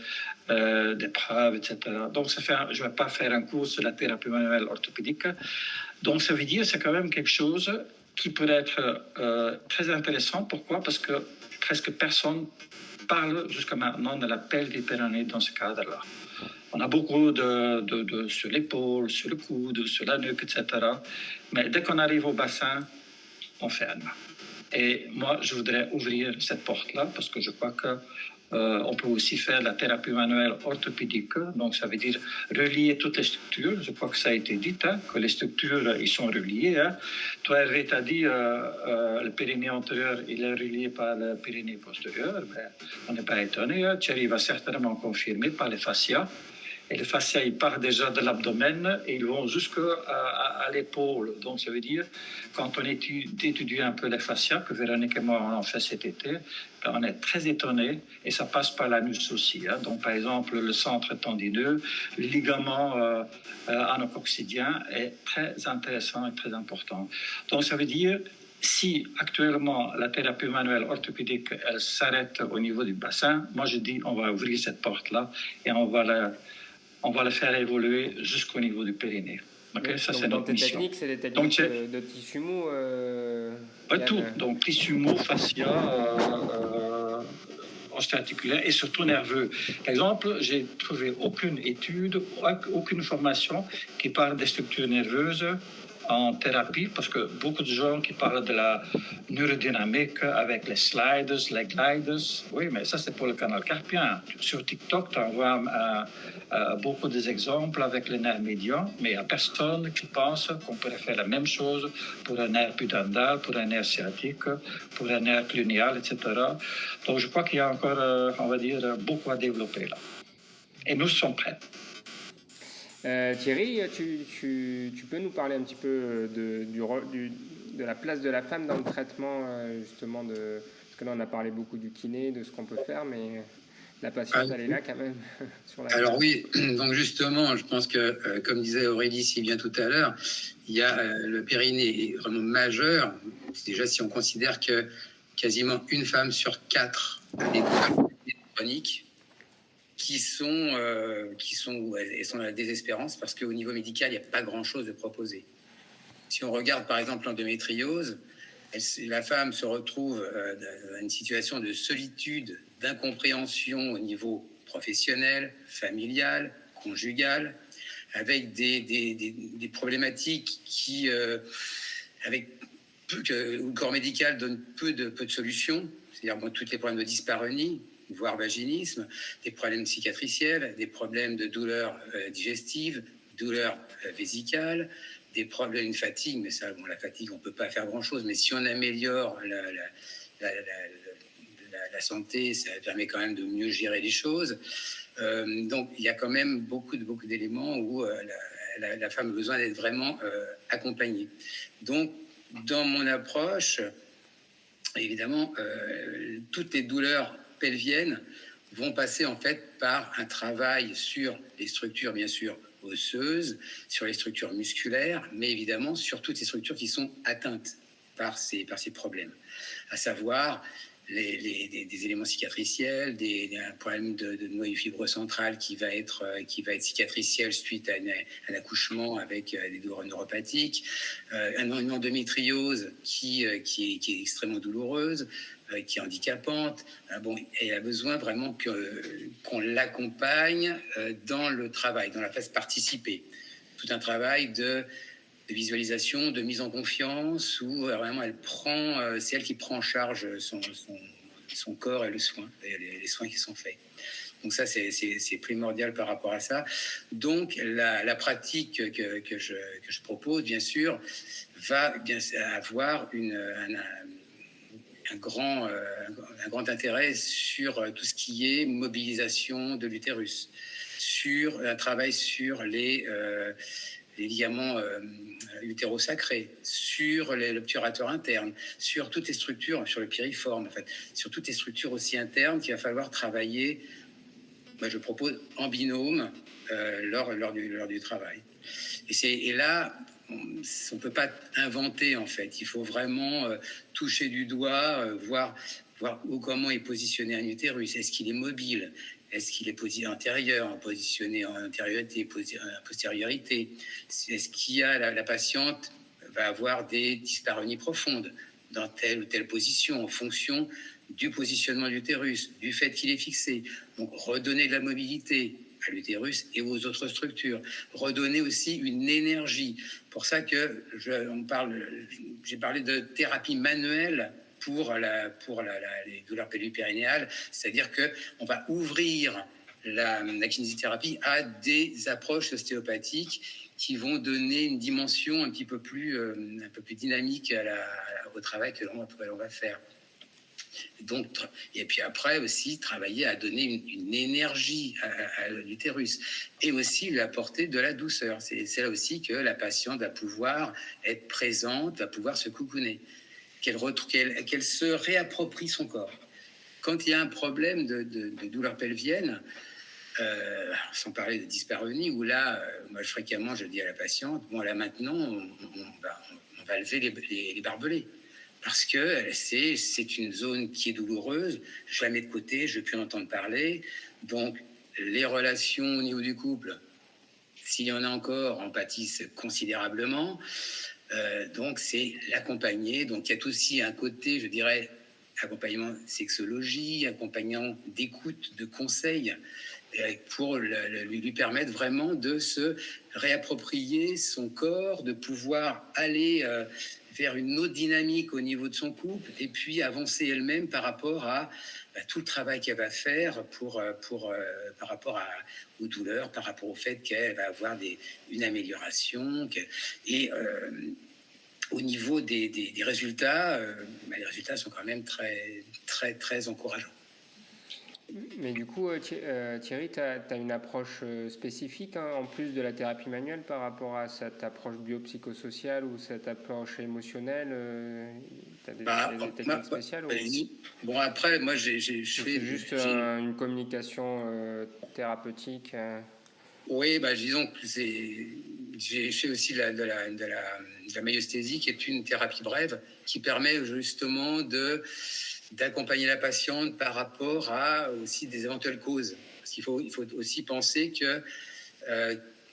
des preuves, etc. Donc je ne vais pas faire un cours sur la thérapie manuelle orthopédique. Donc ça veut dire c'est quand même quelque chose qui peut être très intéressant. Pourquoi? Parce que presque personne parle jusqu'à maintenant de la pelvipérinéie dans ce cadre-là. On a beaucoup sur l'épaule, sur le coude, sur la nuque, etc. Mais dès qu'on arrive au bassin, on ferme. Et moi, je voudrais ouvrir cette porte-là parce que je crois On peut aussi faire la thérapie manuelle orthopédique, donc ça veut dire relier toutes les structures. Je crois que ça a été dit, hein, que les structures ils sont reliées. Hein. Toi, Hervé, tu as dit le périnée antérieur, il est relié par le périnée postérieur. Ben, on n'est pas étonné. Hein. Thierry va certainement confirmer par les fascias. Et les fascias, ils partent déjà de l'abdomen et ils vont jusqu'à l'épaule. Donc, ça veut dire, quand on étudie un peu les fascias, que Véronique et moi, on en fait cet été, ben, on est très étonné et ça passe par l'anus aussi. Hein. Donc, par exemple, le centre tendineux, le ligament anococcidien est très intéressant et très important. Donc, ça veut dire, si actuellement la thérapie manuelle orthopédique, elle s'arrête au niveau du bassin, moi je dis, on va ouvrir cette porte-là et on va le faire évoluer jusqu'au niveau du périnée. Okay, oui, ça, donc c'est dans notre tes mission. techniques, c'est des techniques de tissu mou Tout, donc tissu mou, fascia, osteoarticulaire et surtout nerveux. Par exemple, j'ai trouvé aucune étude, aucune formation qui parle des structures nerveuses en thérapie, parce que beaucoup de gens qui parlent de la neurodynamique avec les sliders, les gliders, oui, mais ça c'est pour le canal carpien. Sur TikTok, tu envoies beaucoup d'exemples avec les nerfs médians, mais il n'y a personne qui pense qu'on pourrait faire la même chose pour un nerf pudendal, pour un nerf sciatique, pour un nerf clunéal, etc. Donc je crois qu'il y a encore, on va dire, beaucoup à développer là. Et nous sommes prêts. Thierry, tu peux nous parler un petit peu de la place de la femme dans le traitement, justement, parce que là on a parlé beaucoup du kiné, de ce qu'on peut faire, mais la patiente, elle est là quand même. Alors oui, donc justement, je pense que, comme disait Aurélie si bien tout à l'heure, il y a le périnée est vraiment majeur. Déjà, si on considère que quasiment une femme sur 4 a des douleurs chroniques, qui sont à la désespérance parce qu'au niveau médical, il n'y a pas grand-chose de proposé. Si on regarde par exemple l'endométriose, la femme se retrouve dans une situation de solitude, d'incompréhension au niveau professionnel, familial, conjugal, avec des problématiques qui, avec où le corps médical donne peu de solutions, c'est-à-dire tous les problèmes de dyspareunie, voire vaginisme, des problèmes cicatriciels, des problèmes de douleurs digestives, douleurs vésicales, des problèmes, une fatigue, mais ça, bon, la fatigue, on ne peut pas faire grand-chose, mais si on améliore la santé, ça permet quand même de mieux gérer les choses. Donc, il y a quand même beaucoup d'éléments où la femme a besoin d'être vraiment accompagnée. Donc, dans mon approche, évidemment, toutes les douleurs pelviennes vont passer en fait par un travail sur les structures, bien sûr, osseuses, sur les structures musculaires, mais évidemment sur toutes les structures qui sont atteintes par ces problèmes, à savoir des éléments cicatriciels, un problème de noyau fibreux central qui va être cicatriciel suite à un accouchement avec des douleurs neuropathiques, une endométriose qui est extrêmement douloureuse, qui est handicapante. Elle a besoin vraiment qu'on l'accompagne dans le travail, dans la phase participée. Tout un travail de visualisation, de mise en confiance, où vraiment c'est elle qui prend en charge son corps et le soin, les soins qui sont faits. Donc ça, c'est primordial par rapport à ça. Donc la pratique que je propose, bien sûr, va bien avoir un grand intérêt sur tout ce qui est mobilisation de l'utérus, sur un travail sur les ligaments utérosacrés, sur l'obturateur interne, sur toutes les structures, sur le piriforme, en fait, sur toutes les structures aussi internes qu'il va falloir travailler. Moi, je propose en binôme lors du travail. Et là, on ne peut pas inventer, en fait. Il faut vraiment toucher du doigt, voir comment est positionné un utérus. Est-ce qu'il est mobile ? Est-ce qu'il est positionné en antériorité, en postériorité ? Est-ce qu'il y a la patiente va avoir des dyspareunies profondes dans telle ou telle position en fonction du positionnement de l'utérus, du fait qu'il est fixé. Donc redonner de la mobilité à l'utérus et aux autres structures. Redonner aussi une énergie. Pour ça que j'ai parlé de thérapie manuelle les douleurs pelvipérinéales, c'est-à-dire qu'on va ouvrir la kinésithérapie à des approches ostéopathiques qui vont donner une dimension un peu plus dynamique au travail que l'on va faire. Donc, et puis après aussi travailler à donner une énergie à l'utérus et aussi lui apporter de la douceur. C'est là aussi que la patiente va pouvoir être présente, va pouvoir se coucouner, qu'elle se réapproprie son corps. Quand il y a un problème de douleur pelvienne, sans parler de dyspareunie, où là, moi fréquemment je dis à la patiente, bon là maintenant on va lever les barbelés. Parce que c'est une zone qui est douloureuse, je la mets de côté, je ne veux plus en entendre parler. Donc, les relations au niveau du couple, s'il y en a encore, en pâtissent considérablement. Donc, c'est l'accompagner. Donc, il y a aussi un côté, je dirais, accompagnement sexologie, accompagnement d'écoute, de conseils, pour lui permettre vraiment de se réapproprier son corps, de pouvoir aller vers une autre dynamique au niveau de son couple et puis avancer elle-même par rapport à tout le travail qu'elle va faire par rapport aux douleurs, par rapport au fait qu'elle va avoir une amélioration. Et au niveau des résultats, les résultats sont quand même très, très, très encourageants. Mais du coup, Thierry, tu as une approche spécifique en plus de la thérapie manuelle par rapport à cette approche biopsychosociale ou cette approche émotionnelle. Tu as des techniques spéciales Bon, après, moi, je fais juste une communication thérapeutique. Oui, disons que j'ai fait aussi de la myosthésie, qui est une thérapie brève qui permet justement d'accompagner la patiente par rapport à aussi des éventuelles causes. Parce qu'il faut aussi penser que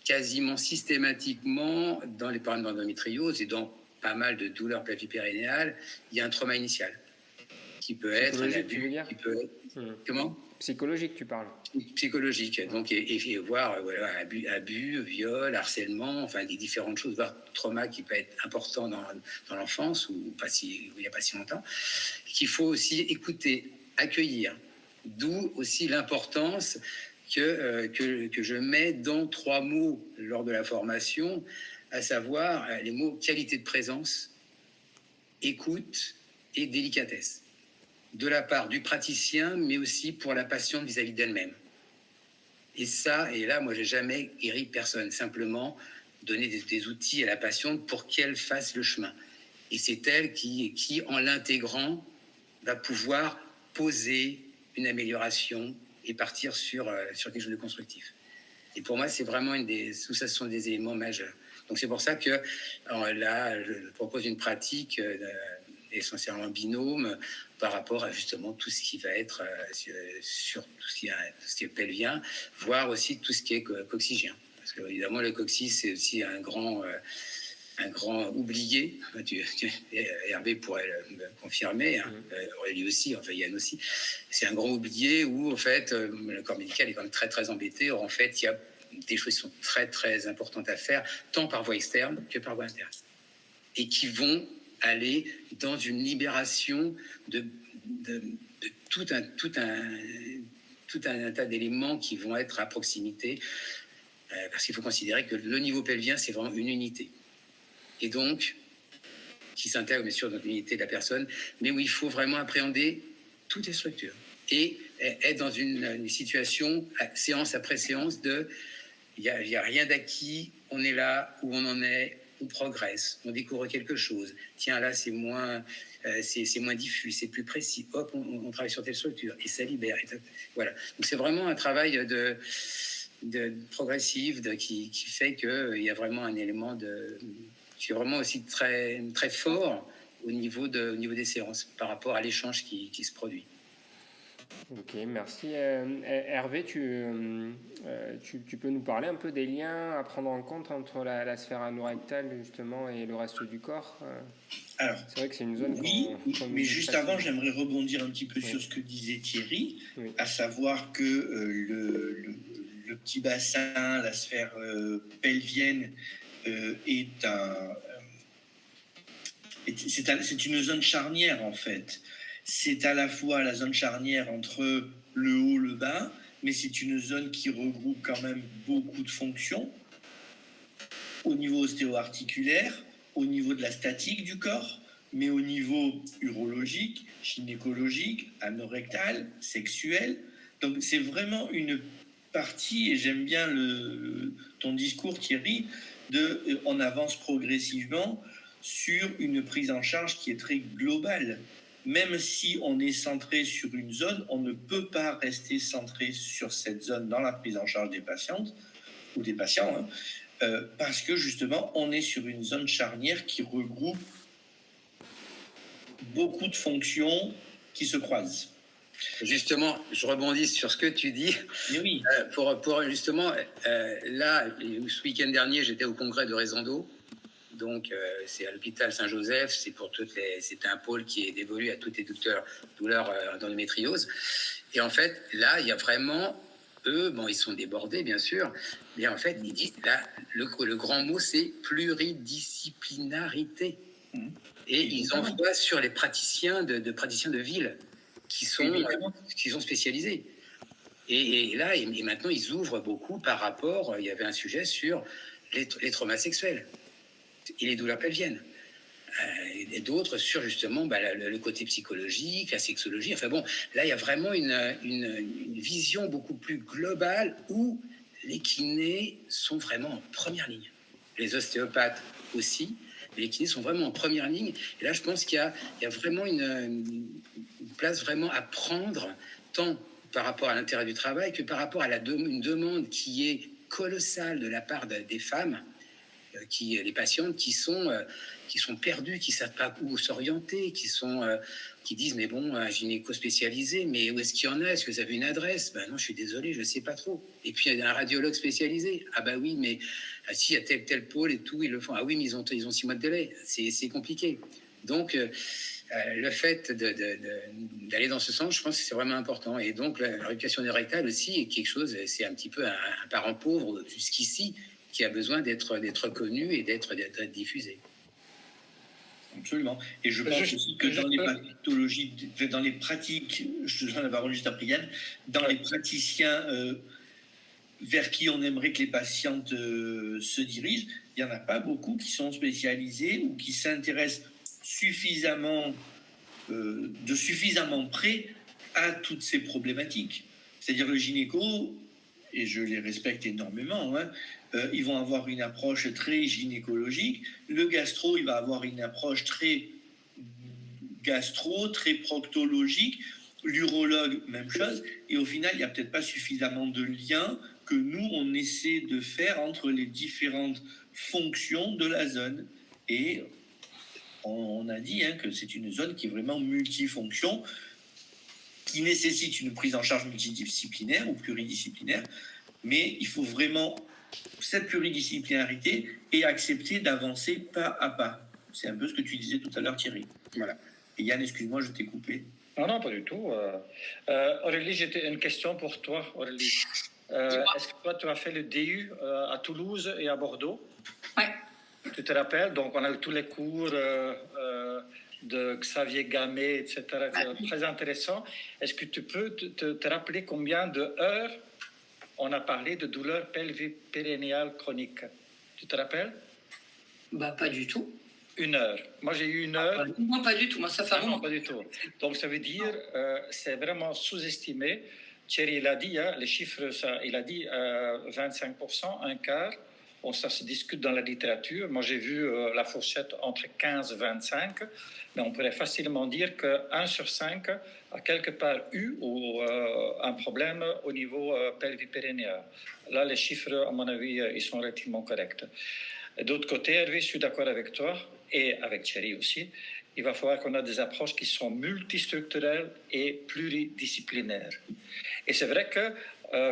quasiment systématiquement, dans les problèmes d'endométriose et dans pas mal de douleurs pelvipérinéales, il y a un trauma initial qui peut être un abus, qui peut être... Comment ? Psychologique, tu parles. Psychologique, donc, et voir abus, viol, harcèlement, enfin des différentes choses, voire trauma qui peut être important dans l'enfance ou il n'y a pas si longtemps, qu'il faut aussi écouter, accueillir. D'où aussi l'importance que je mets dans 3 mots lors de la formation, à savoir les mots qualité de présence, écoute et délicatesse, de la part du praticien, mais aussi pour la patiente vis-à-vis d'elle-même. Et là, moi, j'ai jamais guéri personne, simplement donner des outils à la patiente pour qu'elle fasse le chemin. Et c'est elle qui, en l'intégrant, va pouvoir poser une amélioration et partir sur quelque chose de constructif. Et pour moi, c'est vraiment tout ça, ce sont des éléments majeurs. Donc c'est pour ça que là, je propose une pratique essentiellement binôme par rapport à justement tout ce qui va être sur tout ce qui est pelvien, voire aussi tout ce qui est coccygien. Parce que évidemment, le coccyx, c'est aussi un grand oublié. Hervé pourrait me confirmer, Aurélie aussi, enfin Yann aussi. C'est un grand oublié où, en fait, le corps médical est quand même très, très embêté. Or, en fait, il y a des choses qui sont très, très importantes à faire, tant par voie externe que par voie interne. Et qui vont aller dans une libération de tout un tas d'éléments qui vont être à proximité. Parce qu'il faut considérer que le niveau pelvien, c'est vraiment une unité. Et donc, qui s'intègre bien sûr dans l'unité de la personne, mais où il faut vraiment appréhender toutes les structures. Et être dans une situation, séance après séance, il n'y a rien d'acquis, on est là où on en est, on progresse, on découvre quelque chose. Tiens, là, c'est moins diffus, c'est plus précis. Hop, on travaille sur telle structure et ça libère. Voilà. Donc, c'est vraiment un travail progressif qui fait qu'il y a vraiment un élément qui est vraiment aussi très, très fort au niveau des séances par rapport à l'échange qui se produit. Ok, merci. Hervé, tu peux nous parler un peu des liens à prendre en compte entre la sphère anorectale justement et le reste du corps. Alors, c'est vrai que c'est une zone mais juste avant, j'aimerais rebondir un petit peu sur ce que disait Thierry, à savoir que le petit bassin, la sphère pelvienne est c'est une zone charnière en fait. C'est à la fois la zone charnière entre le haut, le bas, mais c'est une zone qui regroupe quand même beaucoup de fonctions au niveau ostéo-articulaire, au niveau de la statique du corps, mais au niveau urologique, gynécologique, anorectal, sexuel. Donc c'est vraiment une partie, et j'aime bien ton discours Thierry, on avance progressivement sur une prise en charge qui est très globale. Même si on est centré sur une zone, on ne peut pas rester centré sur cette zone dans la prise en charge des patientes ou des patients, parce que justement, on est sur une zone charnière qui regroupe beaucoup de fonctions qui se croisent. Justement, je rebondis sur ce que tu dis. Oui. Pour justement, là, ce week-end dernier, j'étais au congrès de Raison-d'Eau. Donc, c'est à l'hôpital Saint-Joseph. C'est un pôle qui est dévolu à toutes les douleurs d'endométriose. Et en fait, là, il y a vraiment, eux, ils sont débordés, bien sûr. Mais en fait, ils disent, là, le grand mot, c'est pluridisciplinarité. Et ils envoient sur les praticiens de ville qui sont spécialisés. Et là, et maintenant, ils ouvrent beaucoup par rapport, il y avait un sujet sur les traumas sexuels et les douleurs pelviennes. Et d'autres sur justement le côté psychologique, la sexologie. Enfin bon, là, il y a vraiment une vision beaucoup plus globale où les kinés sont vraiment en première ligne. Les ostéopathes aussi. Les kinés sont vraiment en première ligne. Et là, je pense qu'il y a vraiment une place vraiment à prendre, tant par rapport à l'intérêt du travail que par rapport à une demande qui est colossale de la part des femmes, les patientes qui sont perdues, qui ne savent pas où s'orienter, qui disent mais bon, un gynéco spécialisé, mais où est-ce qu'il y en a? Est-ce que vous avez une adresse? Ben non, je suis désolé, je ne sais pas trop. Et puis il y a un radiologue spécialisé. Ah bah oui, mais si, il y a tel pôle et tout, ils le font. Ah oui, mais ils ont 6 mois de délai. C'est compliqué. Donc le fait d'aller dans ce sens, je pense que c'est vraiment important. Et donc la rééducation rectale aussi est quelque chose, c'est un petit peu un parent pauvre jusqu'ici, qui a besoin d'être connu et d'être diffusé. Absolument. Et je pense aussi que dans les pathologies, dans les pratiques, je te donne la parole juste après Yann, dans les praticiens vers qui on aimerait que les patientes se dirigent, il n'y en a pas beaucoup qui sont spécialisés ou qui s'intéressent suffisamment près à toutes ces problématiques. C'est-à-dire le gynéco, et je les respecte énormément, ils vont avoir une approche très gynécologique. Le gastro, il va avoir une approche très très proctologique. L'urologue, même chose. Et au final, il n'y a peut-être pas suffisamment de liens que nous, on essaie de faire entre les différentes fonctions de la zone. Et on a dit que c'est une zone qui est vraiment multifonction, qui nécessite une prise en charge multidisciplinaire ou pluridisciplinaire. Mais il faut vraiment cette pluridisciplinarité et accepter d'avancer pas à pas. C'est un peu ce que tu disais tout à l'heure, Thierry. Voilà. Et Yann, excuse-moi, je t'ai coupé. Non, pas du tout. Aurélie, j'ai une question pour toi, Aurélie. Est-ce que toi, tu as fait le DU à Toulouse et à Bordeaux? Oui. Tu te rappelles? Donc, on a eu tous les cours de Xavier Gamet, etc. Très intéressant. Est-ce que tu peux te rappeler combien de heures on a parlé de douleurs pelvipérinéales chroniques? Tu te rappelles? Pas du tout. 1 heure. Moi, j'ai eu 1 heure. Moi, pas du tout. Moi, ça fait non, pas du tout. Donc, ça veut dire c'est vraiment sous-estimé. Thierry, il a dit, les chiffres, il a dit 25%, un quart. Bon, ça se discute dans la littérature. Moi, j'ai vu la fourchette entre 15 et 25. Mais on pourrait facilement dire que 1 sur 5 a quelque part eu un problème au niveau pelvipérinéal. Là, les chiffres, à mon avis, ils sont relativement corrects. D'autre côté, Hervé, je suis d'accord avec toi et avec Thierry aussi. Il va falloir qu'on ait des approches qui sont multistructurelles et pluridisciplinaires. Et c'est vrai que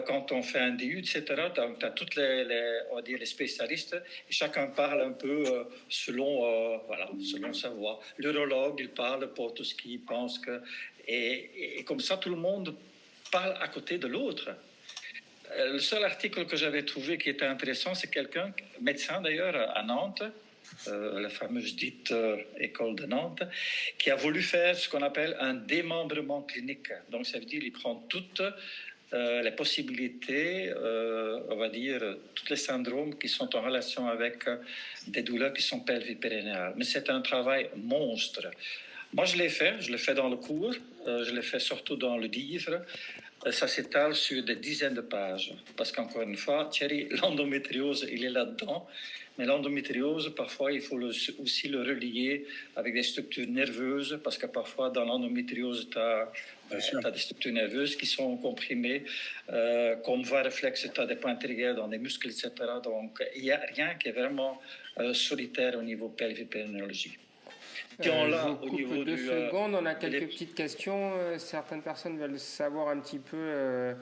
quand on fait un DU, etc., tu as tous les spécialistes et chacun parle un peu selon sa voix. L'urologue, il parle pour tout ce qu'il pense que... Et comme ça, tout le monde parle à côté de l'autre. Le seul article que j'avais trouvé qui était intéressant, c'est quelqu'un, médecin d'ailleurs, à Nantes, la fameuse dite école de Nantes, qui a voulu faire ce qu'on appelle un démembrement clinique. Donc ça veut dire qu'il prend toutes les possibilités, on va dire, tous les syndromes qui sont en relation avec des douleurs qui sont pelvipérinéales. Mais c'est un travail monstre. Moi, je l'ai fait dans le cours, je l'ai fait surtout dans le livre. Ça s'étale sur des dizaines de pages. Parce qu'encore une fois, Thierry, l'endométriose, il est là-dedans. Mais l'endométriose, parfois, il faut aussi le relier avec des structures nerveuses, parce que parfois, dans l'endométriose, tu as des structures nerveuses qui sont comprimées. Comme voie réflexe, tu as des points triggers dans les muscles, etc. Donc, il n'y a rien qui est vraiment solitaire au niveau pelvipérinéologie. Je vous coupe 2 secondes, on a quelques petites questions. Certaines personnes veulent savoir un petit peu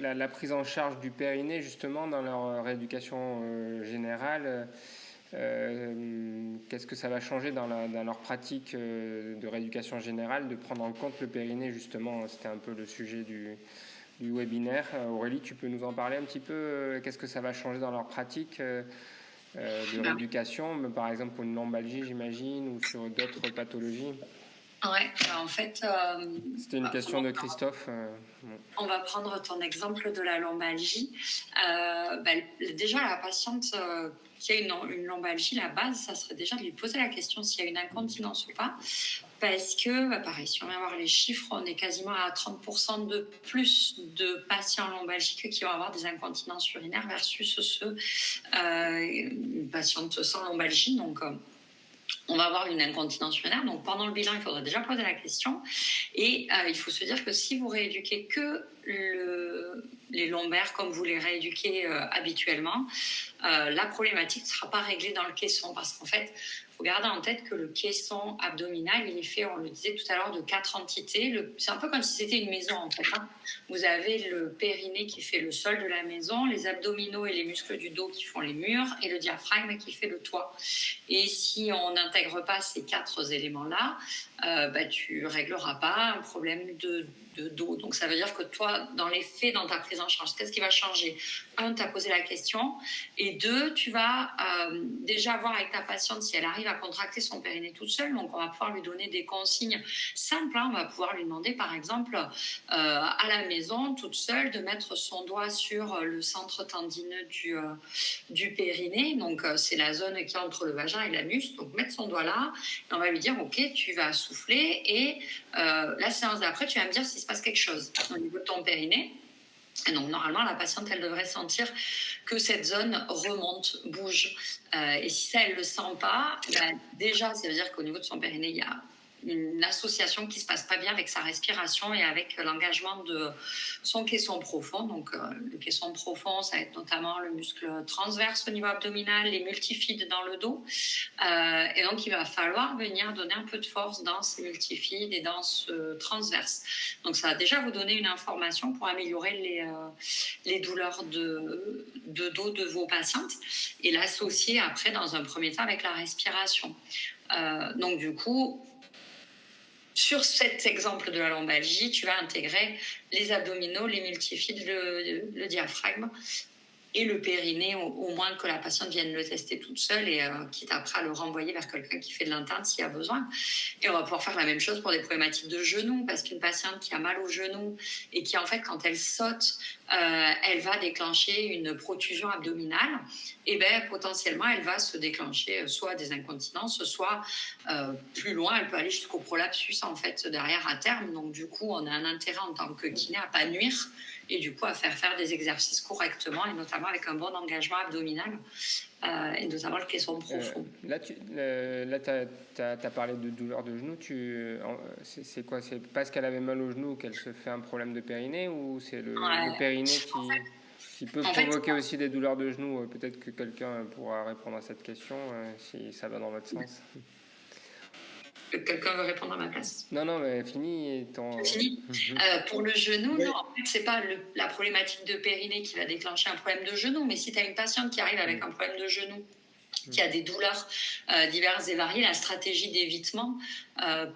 la prise en charge du périnée, justement, dans leur rééducation générale. Qu'est-ce que ça va changer dans leur pratique de rééducation générale, de prendre en compte le périnée, justement. C'était un peu le sujet du webinaire. Aurélie, tu peux nous en parler un petit peu? Qu'est-ce que ça va changer dans leur pratique de rééducation, par exemple pour une lombalgie, j'imagine, ou sur d'autres pathologies? Ouais, en fait... C'était une question de Christophe. On va prendre ton exemple de la lombalgie. Déjà, la patiente qui a une lombalgie, la base, ça serait déjà de lui poser la question s'il y a une incontinence ou pas. Parce que, pareil, si on vient voir les chiffres, on est quasiment à 30% de plus de patients lombalgiques qui vont avoir des incontinences urinaires versus une patiente sans lombalgie. Donc, on va avoir une incontinence urinaire. Donc, pendant le bilan, il faudra déjà poser la question. Et il faut se dire que si vous rééduquez que les lombaires comme vous les rééduquez habituellement, la problématique ne sera pas réglée dans le caisson. Parce qu'en fait, il faut garder en tête que le caisson abdominal, il est fait, on le disait tout à l'heure, de 4 entités. C'est un peu comme si c'était une maison, en fait. Vous avez le périnée qui fait le sol de la maison, les abdominaux et les muscles du dos qui font les murs, et le diaphragme qui fait le toit. Et si on n'intègre pas ces 4 éléments-là, tu ne régleras pas un problème de dos. Donc, ça veut dire que toi, dans les faits, dans ta prise en charge, qu'est-ce qui va changer? 1, tu as posé la question. Et 2, tu vas déjà voir avec ta patiente si elle arrive à contracter son périnée toute seule. Donc, on va pouvoir lui donner des consignes simples. On va pouvoir lui demander, par exemple, à la maison, toute seule, de mettre son doigt sur le centre tendineux du périnée. Donc, c'est la zone qui est entre le vagin et l'anus. Donc, mettre son doigt là. Et on va lui dire, OK, tu vas souffler. Et la séance d'après, tu vas me dire s'il se passe quelque chose au niveau de ton périnée. Et donc, normalement, la patiente, elle devrait sentir que cette zone remonte, bouge. Et si ça, elle ne le sent pas, déjà, ça veut dire qu'au niveau de son périnée, il y a une association qui ne se passe pas bien avec sa respiration et avec l'engagement de son caisson profond. Donc, le caisson profond, ça va être notamment le muscle transverse au niveau abdominal, les multifides dans le dos. Et donc, il va falloir venir donner un peu de force dans ces multifides et dans ce transverse. Donc, ça va déjà vous donner une information pour améliorer les douleurs de dos de vos patientes et l'associer après, dans un premier temps, avec la respiration. Donc, du coup, sur cet exemple de la lombalgie, tu vas intégrer les abdominaux, les multifides, le diaphragme et le périnée, au moins que la patiente vienne le tester toute seule et quitte après à le renvoyer vers quelqu'un qui fait de l'interne s'il y a besoin. Et on va pouvoir faire la même chose pour des problématiques de genoux, parce qu'une patiente qui a mal au genou et qui, en fait, quand elle saute, elle va déclencher une protrusion abdominale, et potentiellement, elle va se déclencher soit des incontinences, soit plus loin, elle peut aller jusqu'au prolapsus, en fait, derrière à terme. Donc, du coup, on a un intérêt en tant que kiné à pas nuire et du coup à faire des exercices correctement et notamment avec un bon engagement abdominal et notamment le caisson profond. Là, tu as parlé de douleur de genou. C'est quoi? C'est parce qu'elle avait mal au genou qu'elle se fait un problème de périnée, ou c'est le périnée qui peut provoquer aussi des douleurs de genou? Peut-être que quelqu'un pourra répondre à cette question si ça va dans votre sens. Quelqu'un veut répondre à ma place? Non, mais fini. Fini. Pour le genou, non, en fait, c'est pas la problématique de périnée qui va déclencher un problème de genou, mais si tu as une patiente qui arrive avec un problème de genou qu'il y a des douleurs diverses et variées, la stratégie d'évitement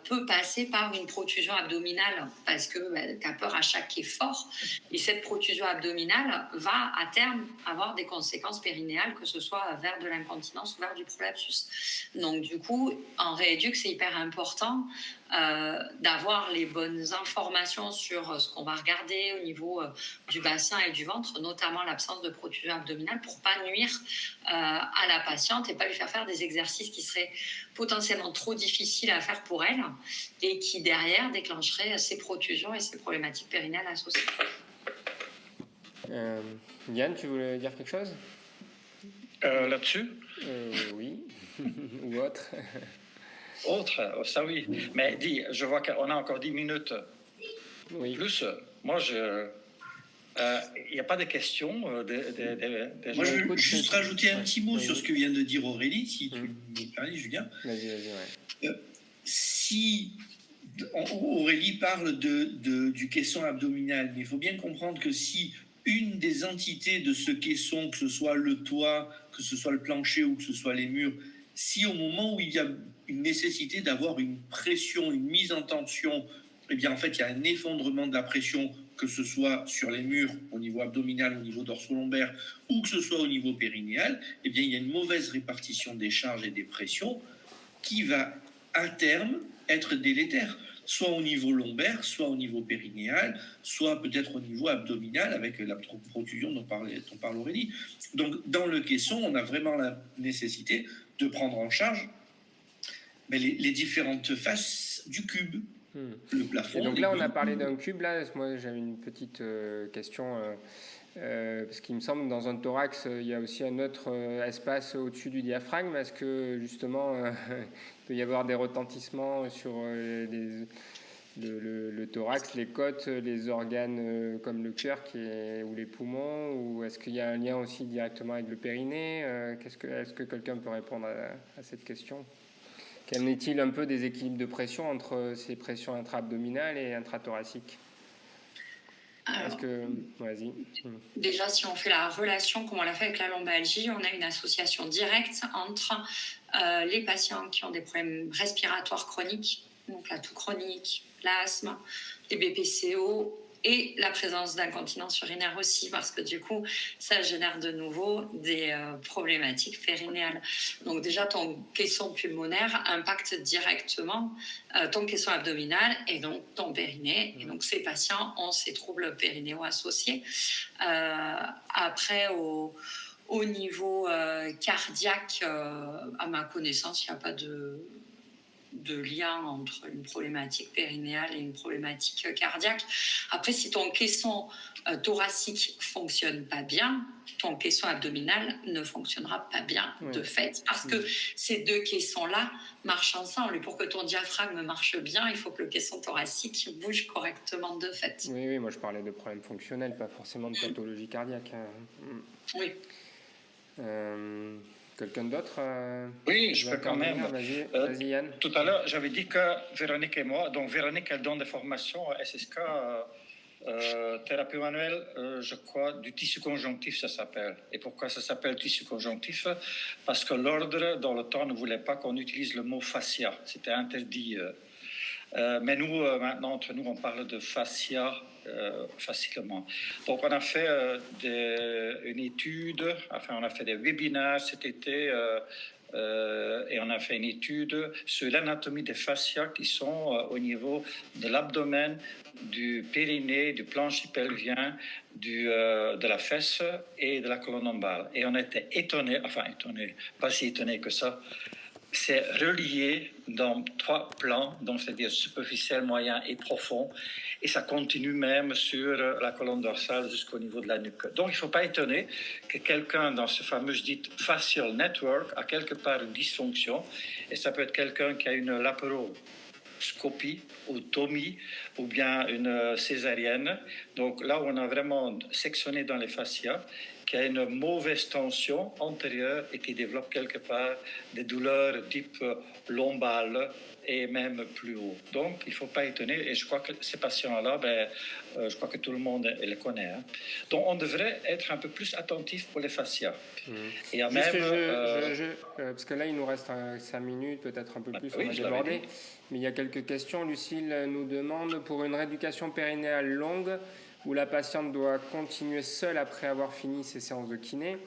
peut passer par une protusion abdominale parce que tu as peur à chaque effort. Et cette protusion abdominale va à terme avoir des conséquences périnéales, que ce soit vers de l'incontinence ou vers du prolapsus. Donc du coup, en rééduc, c'est hyper important d'avoir les bonnes informations sur ce qu'on va regarder au niveau du bassin et du ventre, notamment l'absence de protusion abdominale, pour pas nuire à la patiente et pas lui faire des exercices qui seraient potentiellement trop difficiles à faire pour elle et qui derrière déclencheraient ces protusions et ces problématiques périnéales associées. Yann, tu voulais dire quelque chose Là-dessus Oui, ou autre. Autre, ça oui. Mais dis, je vois qu'on a encore 10 minutes. Oui. Plus, moi, il n'y a pas de questions. Moi, je veux juste rajouter un petit mot sur ce que vient de dire Aurélie, si tu me permets, Julien. Vas-y, ouais. Si Aurélie parle du caisson abdominal, mais il faut bien comprendre que si une des entités de ce caisson, que ce soit le toit, que ce soit le plancher ou que ce soit les murs, si au moment où il y a une nécessité d'avoir une pression, une mise en tension, eh bien en fait il y a un effondrement de la pression, que ce soit sur les murs au niveau abdominal, au niveau dorso-lombaire, ou que ce soit au niveau périnéal, eh bien il y a une mauvaise répartition des charges et des pressions qui va à terme être délétère, soit au niveau lombaire, soit au niveau périnéal, soit peut-être au niveau abdominal avec la protusion dont parle Aurélie. Donc dans le caisson, on a vraiment la nécessité de prendre en charge les différentes faces du cube. Le plafond. Et donc là, on a parlé d'un cube. Là, moi, j'avais une petite question. Parce qu'il me semble que dans un thorax, il y a aussi un autre espace au-dessus du diaphragme. Est-ce que justement, il peut y avoir des retentissements sur le thorax, les côtes, les organes comme le cœur ou les poumons, ou est-ce qu'il y a un lien aussi directement avec le périnée? Est-ce que quelqu'un peut répondre à cette question? Qu'en est-il un peu des équilibres de pression entre ces pressions intra-abdominales et intrathoraciques? Vas-y. Déjà, si on fait la relation comme on l'a fait avec la lombalgie, on a une association directe entre les patients qui ont des problèmes respiratoires chroniques, donc la toux chronique, l'asthme, les BPCO et la présence d'incontinence urinaire aussi, parce que du coup, ça génère de nouveau des problématiques périnéales. Donc déjà, ton caisson pulmonaire impacte directement ton caisson abdominal et donc ton périnée. Et donc, ces patients ont ces troubles périnéaux associés. Après, au niveau cardiaque, à ma connaissance, il n'y a pas de lien entre une problématique périnéale et une problématique cardiaque. Après, si ton caisson thoracique fonctionne pas bien, ton caisson abdominal ne fonctionnera pas bien de fait, parce que ces deux caissons-là marchent ensemble. Et pour que ton diaphragme marche bien, il faut que le caisson thoracique bouge correctement de fait. Oui, moi je parlais de problèmes fonctionnels, pas forcément de pathologie cardiaque. Oui. Quelqu'un d'autre Oui, je peux quand même. Vas-y, Yann. Tout à l'heure, j'avais dit que Véronique et moi, donc Véronique, elle donne des formations SSK, thérapie manuelle, je crois, du tissu conjonctif, ça s'appelle. Et pourquoi ça s'appelle tissu conjonctif? Parce que l'ordre, dans le temps, ne voulait pas qu'on utilise le mot fascia. C'était interdit. Mais nous, maintenant, entre nous, on parle de fascia facilement. Donc, on a fait une étude, on a fait des webinaires cet été, et on a fait une étude sur l'anatomie des fascias qui sont au niveau de l'abdomen, du périnée, du plancher pelvien, de la fesse et de la colonne lombaire. Et on était étonnés, pas si étonnés que ça. C'est relié dans 3 plans, donc c'est-à-dire superficiel, moyen et profond, et ça continue même sur la colonne dorsale jusqu'au niveau de la nuque. Donc il ne faut pas étonner que quelqu'un dans ce fameux dit facial network a quelque part une dysfonction, et ça peut être quelqu'un qui a une laparoscopie ou tomie ou bien une césarienne. Donc là où on a vraiment sectionné dans les fascias, qui a une mauvaise tension antérieure et qui développe quelque part des douleurs type lombales et même plus haut. Donc, il ne faut pas étonner. Et je crois que ces patients-là, je crois que tout le monde les connaît. Hein. Donc, on devrait être un peu plus attentif pour les fascias. Et à Juste même, parce que là, il nous reste 5 minutes, peut-être un peu plus, oui, on va je l'avais déborder. dit. Mais il y a quelques questions. Lucille nous demande, pour une rééducation périnéale longue, où la patiente doit continuer seule après avoir fini ses séances de kiné,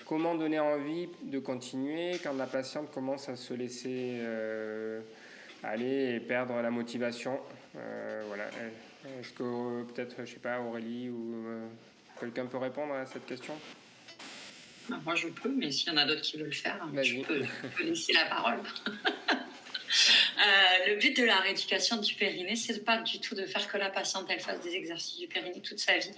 comment donner envie de continuer quand la patiente commence à se laisser aller et perdre la motivation? Voilà. Est-ce que peut-être, je sais pas, Aurélie ou quelqu'un peut répondre à cette question? Moi, je peux, mais s'il y en a d'autres qui veulent le faire, Vas-y. je peux laisser la parole. Le but de la rééducation du périnée, c'est pas du tout de faire que la patiente elle fasse des exercices du périnée toute sa vie.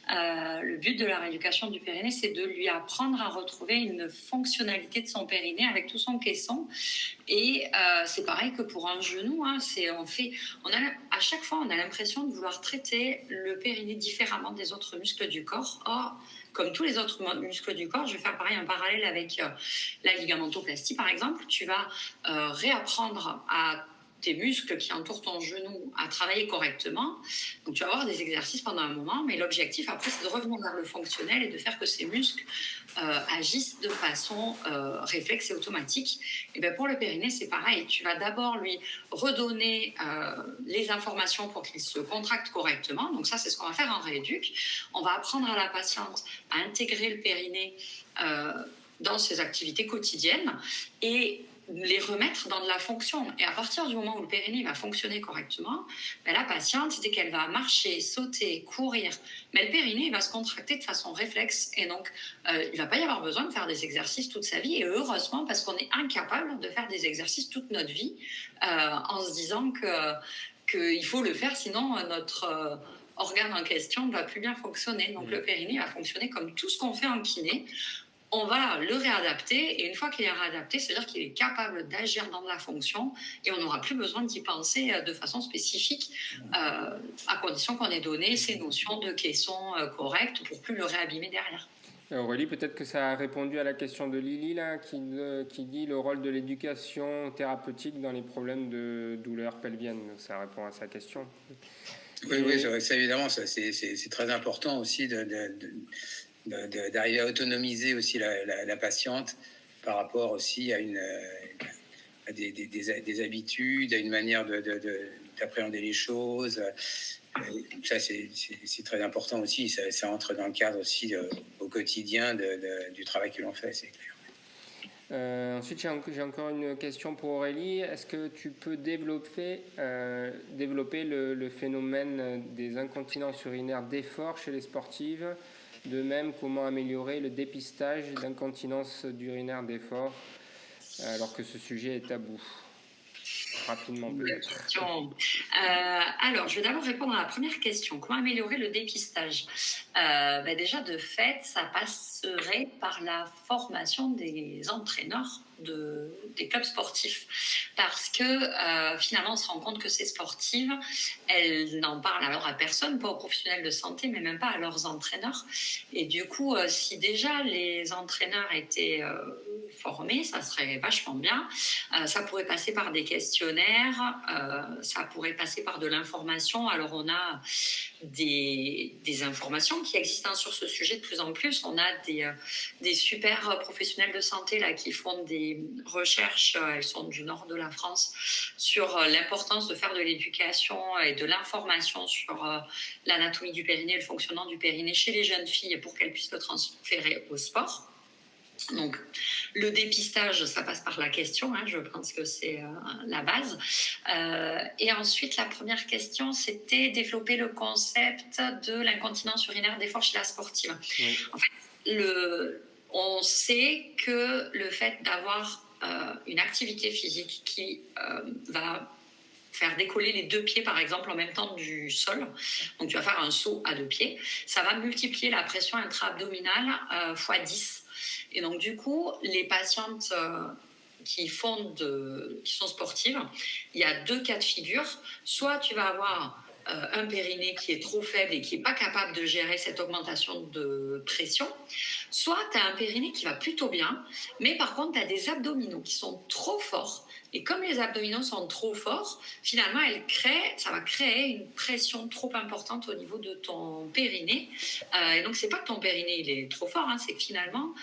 Le but de la rééducation du périnée, c'est de lui apprendre à retrouver une fonctionnalité de son périnée avec tout son caisson. Et c'est pareil que pour un genou. Hein, à chaque fois, on a l'impression de vouloir traiter le périnée différemment des autres muscles du corps. Or, comme tous les autres muscles du corps, je vais faire pareil un parallèle avec la ligamentoplastie, par exemple. Tu vas réapprendre à tes muscles qui entourent ton genou à travailler correctement. Donc, tu vas avoir des exercices pendant un moment, mais l'objectif, après, c'est de revenir vers le fonctionnel et de faire que ces muscles agissent de façon réflexe et automatique. Et bien, pour le périnée, c'est pareil. Tu vas d'abord lui redonner les informations pour qu'il se contracte correctement. Donc, ça, c'est ce qu'on va faire en rééduc. On va apprendre à la patiente à intégrer le périnée dans ses activités quotidiennes et les remettre dans de la fonction. Et à partir du moment où le périnée va fonctionner correctement, la patiente, dès qu'elle va marcher, sauter, courir, mais le périnée va se contracter de façon réflexe et donc il ne va pas y avoir besoin de faire des exercices toute sa vie, et heureusement, parce qu'on est incapable de faire des exercices toute notre vie en se disant qu'il faut le faire, sinon notre organe en question ne va plus bien fonctionner. Donc le périnée va fonctionner comme tout ce qu'on fait en kiné. On va le réadapter, et une fois qu'il est réadapté, c'est-à-dire qu'il est capable d'agir dans la fonction, et on n'aura plus besoin d'y penser de façon spécifique, à condition qu'on ait donné ces notions de caisson correctes pour plus le réabîmer derrière. Aurélie, peut-être que ça a répondu à la question de Lily, là, qui dit le rôle de l'éducation thérapeutique dans les problèmes de douleurs pelviennes. Ça répond à sa question. Oui, ça, évidemment, ça, c'est très important aussi d'arriver à autonomiser aussi la patiente par rapport aussi à des habitudes, à une manière d'appréhender les choses. Ça, c'est très important aussi. Ça entre dans le cadre aussi au quotidien du travail que l'on fait, c'est clair. Ensuite, j'ai encore une question pour Aurélie. Est-ce que tu peux développer le phénomène des incontinences urinaires d'effort chez les sportives? De même, comment améliorer le dépistage d'incontinence urinaire d'effort alors que ce sujet est tabou? Rapidement peut-être. Alors, je vais d'abord répondre à la première question. Comment améliorer le dépistage? Déjà, de fait, ça passerait par la formation des entraîneurs des clubs sportifs. Parce que finalement, on se rend compte que ces sportives, elles n'en parlent alors à personne, pas aux professionnels de santé, mais même pas à leurs entraîneurs. Et du coup, si déjà les entraîneurs étaient formés, ça serait vachement bien. Ça pourrait passer par des questionnaires, ça pourrait passer par de l'information. Alors, on a des informations qui existent sur ce sujet de plus en plus. On a des super professionnels de santé là, qui font des recherches, elles sont du nord de la France, sur l'importance de faire de l'éducation et de l'information sur l'anatomie du périnée, le fonctionnement du périnée chez les jeunes filles pour qu'elles puissent le transférer au sport. Donc, le dépistage, ça passe par la question, hein, je pense que c'est la base. Et ensuite, la première question, c'était développer le concept de l'incontinence urinaire d'effort chez la sportive. Oui. En fait, on sait que le fait d'avoir une activité physique qui va faire décoller les deux pieds, par exemple, en même temps du sol. Donc, tu vas faire un saut à deux pieds. Ça va multiplier la pression intra-abdominale fois 10. Et donc, du coup, les patientes qui sont sportives, il y a deux cas de figure. Soit tu vas avoir un périnée qui est trop faible et qui n'est pas capable de gérer cette augmentation de pression, soit tu as un périnée qui va plutôt bien, mais par contre, tu as des abdominaux qui sont trop forts. Et comme les abdominaux sont trop forts, finalement, ça va créer une pression trop importante au niveau de ton périnée. Et donc, c'est pas que ton périnée il est trop fort, hein, c'est que finalement,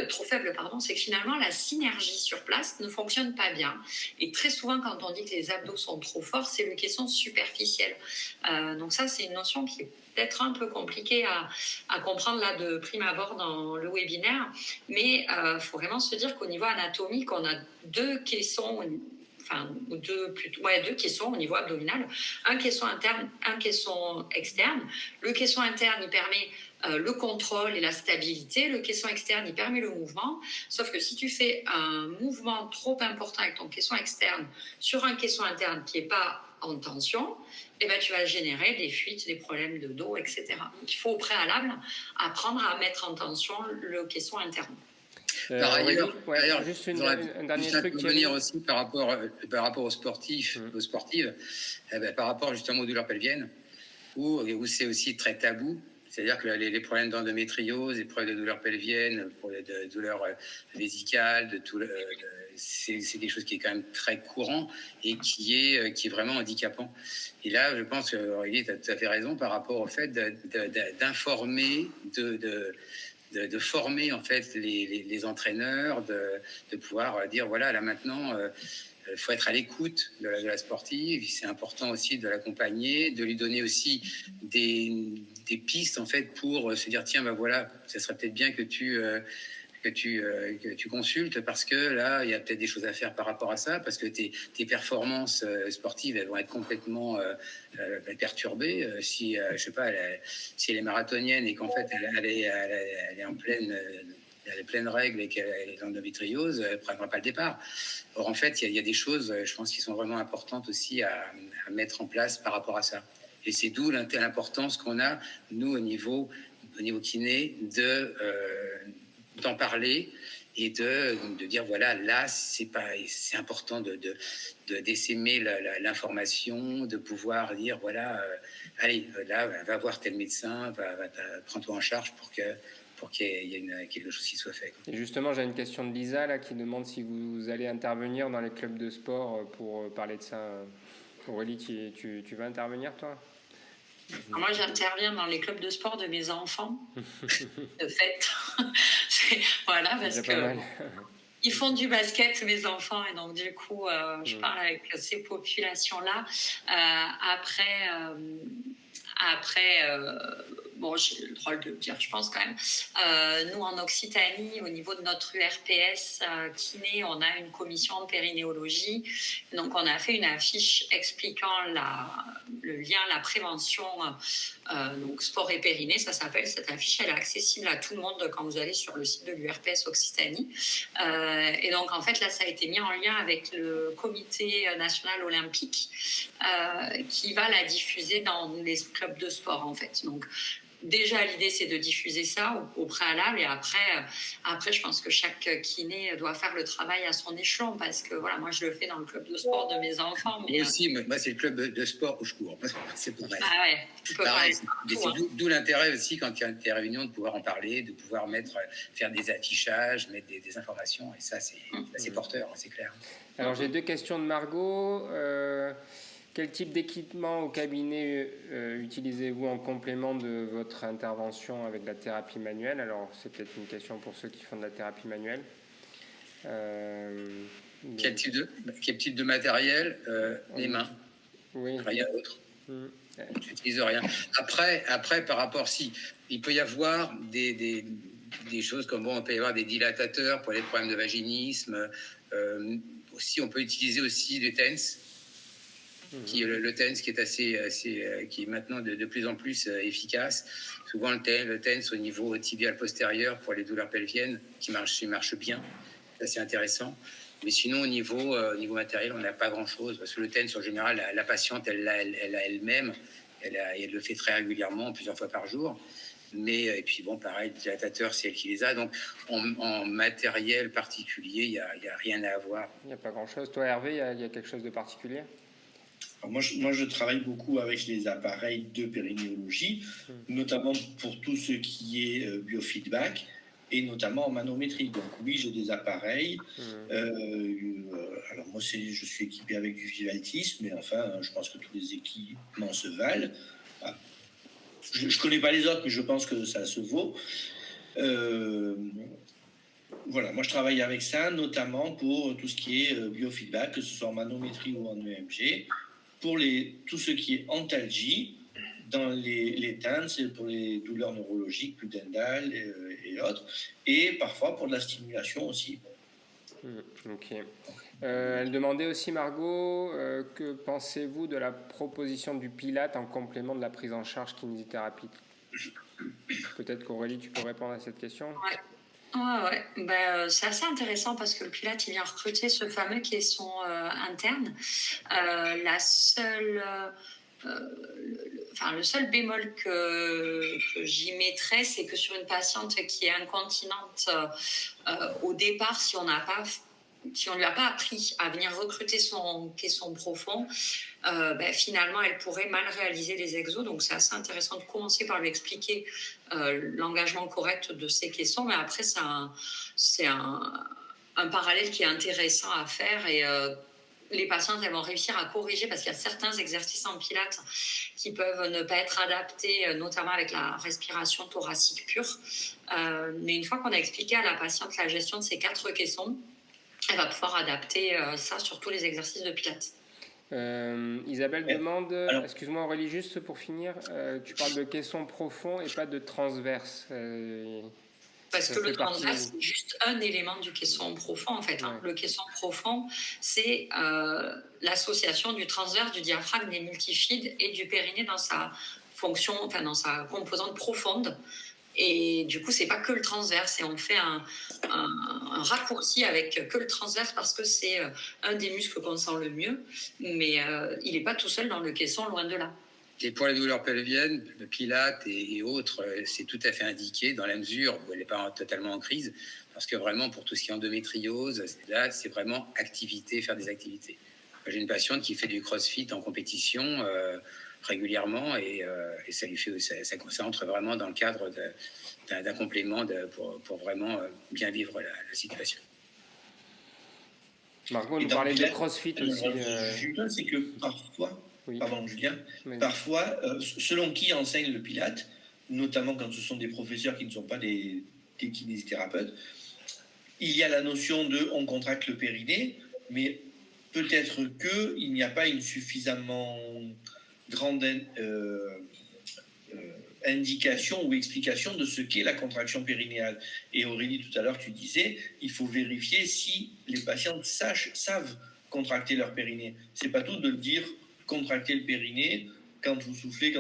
trop faible, pardon, c'est que finalement la synergie sur place ne fonctionne pas bien. Et très souvent, quand on dit que les abdos sont trop forts, c'est le caisson superficiel. Donc ça, c'est une notion qui est peut-être un peu compliquée à comprendre là de prime abord dans le webinaire, mais faut vraiment se dire qu'au niveau anatomique, on a deux caissons. Deux caissons au niveau abdominal, un caisson interne, un caisson externe. Le caisson interne, il permet le contrôle et la stabilité. Le caisson externe, il permet le mouvement. Sauf que si tu fais un mouvement trop important avec ton caisson externe sur un caisson interne qui n'est pas en tension, eh ben, tu vas générer des fuites, des problèmes de dos, etc. Donc, il faut au préalable apprendre à mettre en tension le caisson interne. Par ailleurs, juste un dernier truc. Venir aussi par rapport aux sportifs, aux sportives, par rapport justement aux douleurs pelviennes, où c'est aussi très tabou. C'est-à-dire que les problèmes d'endométriose, les problèmes de douleurs pelviennes, de douleurs vésicales, c'est quelque chose qui est quand même très courant et qui est vraiment handicapant. Et là, je pense qu'Aurélie, tu as tout à fait raison par rapport au fait d'informer, de former en fait les entraîneurs, de pouvoir dire voilà, là maintenant il faut être à l'écoute de la sportive. C'est important aussi de l'accompagner, de lui donner aussi des pistes en fait pour se dire tiens, voilà, ça serait peut-être bien que tu consultes parce que là il y a peut-être des choses à faire par rapport à ça, parce que tes performances sportives elles vont être complètement perturbées si je sais pas, si elle est marathonienne et qu'en fait elle est en pleine règle et qu'elle est l'endométriose, elle ne prendra pas le départ. Or en fait il y a des choses je pense qui sont vraiment importantes aussi à mettre en place par rapport à ça, et c'est d'où l'importance qu'on a nous au niveau kiné d'en parler et de dire voilà, là c'est important d'essaimer l'information, de pouvoir dire voilà, allez là va voir tel médecin, prends-toi en charge pour qu'il y ait quelque chose qui soit fait. Et justement, j'ai une question de Lisa là, qui demande si vous allez intervenir dans les clubs de sport pour parler de ça. Aurélie, tu vas intervenir toi? Moi, j'interviens dans les clubs de sport de mes enfants, de fait. Voilà, parce que ils font du basket, mes enfants, et donc du coup, je parle avec ces populations-là. Bon, j'ai le droit de le dire, je pense quand même. Nous, en Occitanie, au niveau de notre URPS kiné, on a une commission de périnéologie. Donc, on a fait une affiche expliquant le lien, la prévention, donc sport et périnée, ça s'appelle. Cette affiche, elle est accessible à tout le monde quand vous allez sur le site de l'URPS Occitanie. Et donc, en fait, là, ça a été mis en lien avec le comité national olympique qui va la diffuser dans les clubs de sport, en fait. Donc, déjà, l'idée, c'est de diffuser ça au préalable, et après, je pense que chaque kiné doit faire le travail à son échelon, parce que voilà, moi, je le fais dans le club de sport de mes enfants. Mais aussi, moi, c'est le club de sport où je cours. C'est pareil. Ah ouais, tu peux pareil, parler. D'où l'intérêt aussi, quand il y a des réunions, de pouvoir en parler, de pouvoir faire des affichages, mettre des informations, et ça, c'est porteur, c'est clair. Alors, j'ai deux questions de Margot. Quel type d'équipement au cabinet utilisez-vous en complément de votre intervention avec la thérapie manuelle? Alors, c'est peut-être une question pour ceux qui font de la thérapie manuelle. Quel type de matériel? Les mains. Oui. Rien d'autre. Je n'utilise rien. Après, par rapport, si, il peut y avoir des choses comme on peut y avoir des dilatateurs pour les problèmes de vaginisme. Aussi, on peut utiliser aussi le TENS. Le TENS qui est qui est maintenant de plus en plus efficace. Souvent le TENS au niveau tibial postérieur pour les douleurs pelviennes qui marche bien. Ça, c'est intéressant. Mais sinon au niveau matériel, on n'a pas grand chose, parce que le TENS en général, la patiente elle le fait très régulièrement, plusieurs fois par jour. Et puis bon, pareil, les dilatateurs, c'est elle qui les a. Donc en matériel particulier, il y a rien à avoir. Il n'y a pas grand chose. Toi, Hervé, il y a quelque chose de particulier? Alors moi, je travaille beaucoup avec les appareils de périnéologie, notamment pour tout ce qui est biofeedback et notamment en manométrie. Donc oui, j'ai des appareils. Alors moi, je suis équipé avec du Vivaltis, mais enfin, je pense que tous les équipements se valent. Ah, je ne connais pas les autres, mais je pense que ça se vaut. Voilà, moi je travaille avec ça, notamment pour tout ce qui est biofeedback, que ce soit en manométrie ou en EMG. Pour tout ce qui est antalgie, dans les TENS, c'est pour les douleurs neurologiques, pudendales et autres, et parfois pour de la stimulation aussi. Ok. Elle demandait aussi, Margot, que pensez-vous de la proposition du Pilate en complément de la prise en charge kinésithérapie? Peut-être qu'Aurélie, tu peux répondre à cette question. Ouais. C'est assez intéressant parce que le Pilate, il vient recruter ce fameux caisson interne. Le seul bémol que j'y mettrais, c'est que sur une patiente qui est incontinente, au départ, si on ne lui a pas appris à venir recruter son caisson profond, finalement, elle pourrait mal réaliser les exos. Donc, c'est assez intéressant de commencer par lui expliquer l'engagement correct de ces caissons. Mais après, c'est un parallèle qui est intéressant à faire et les patientes, elles vont réussir à corriger parce qu'il y a certains exercices en pilates qui peuvent ne pas être adaptés, notamment avec la respiration thoracique pure. Mais une fois qu'on a expliqué à la patiente la gestion de ces 4 caissons, elle va pouvoir adapter ça sur tous les exercices de pilates. Isabelle demande, excuse-moi Aurélie, juste pour finir, tu parles de caisson profond et pas de transverse. Parce que le transverse, c'est juste un élément du caisson profond, en fait. Le caisson profond, c'est l'association du transverse, du diaphragme, des multifides et du périnée dans sa fonction, dans sa composante profonde. Et du coup, c'est pas que le transverse. Et on fait un raccourci avec que le transverse parce que c'est un des muscles qu'on sent le mieux. Mais il n'est pas tout seul dans le caisson, loin de là. Et pour les douleurs pelviennes, le Pilate et autres, c'est tout à fait indiqué dans la mesure où elle n'est pas totalement en crise, parce que vraiment, pour tout ce qui est endométriose, là, c'est vraiment activité, faire des activités. J'ai une patiente qui fait du crossfit en compétition régulièrement et ça entre vraiment dans le cadre d'un complément pour vraiment bien vivre la situation. Margot nous parlait de crossfit aussi. Julien, c'est que parfois... Oui. Pardon, Julien. Oui. Parfois, selon qui enseigne le Pilate, notamment quand ce sont des professeurs qui ne sont pas des kinésithérapeutes, il y a la notion de on contracte le périnée, mais peut-être qu'il n'y a pas une suffisamment grande indication ou explication de ce qu'est la contraction périnéale. Et Aurélie, tout à l'heure, tu disais, il faut vérifier si les patientes savent contracter leur périnée. C'est pas tout de le dire contracter le périnée quand vous soufflez,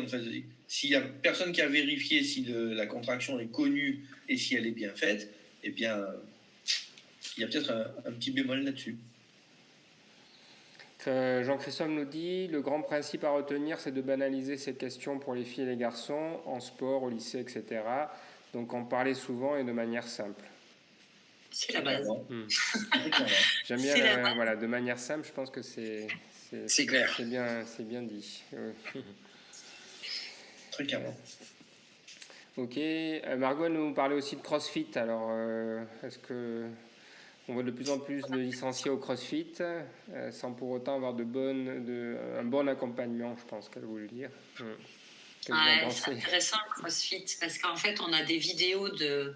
s'il n'y a personne qui a vérifié si la contraction est connue et si elle est bien faite, eh bien, il y a peut-être un petit bémol là-dessus. Jean-Christophe nous dit, le grand principe à retenir, c'est de banaliser ces questions pour les filles et les garçons, en sport, au lycée, etc. Donc en parler souvent et de manière simple. C'est la base. J'aime bien, de manière simple, je pense que c'est clair. C'est bien dit. Très clairement. Ok. Margot nous parlait aussi de CrossFit. Alors, est-ce que on voit de plus en plus de licenciés au CrossFit sans pour autant avoir un bon accompagnement, je pense qu'elle voulait dire. C'est intéressant le CrossFit parce qu'en fait on a des vidéos de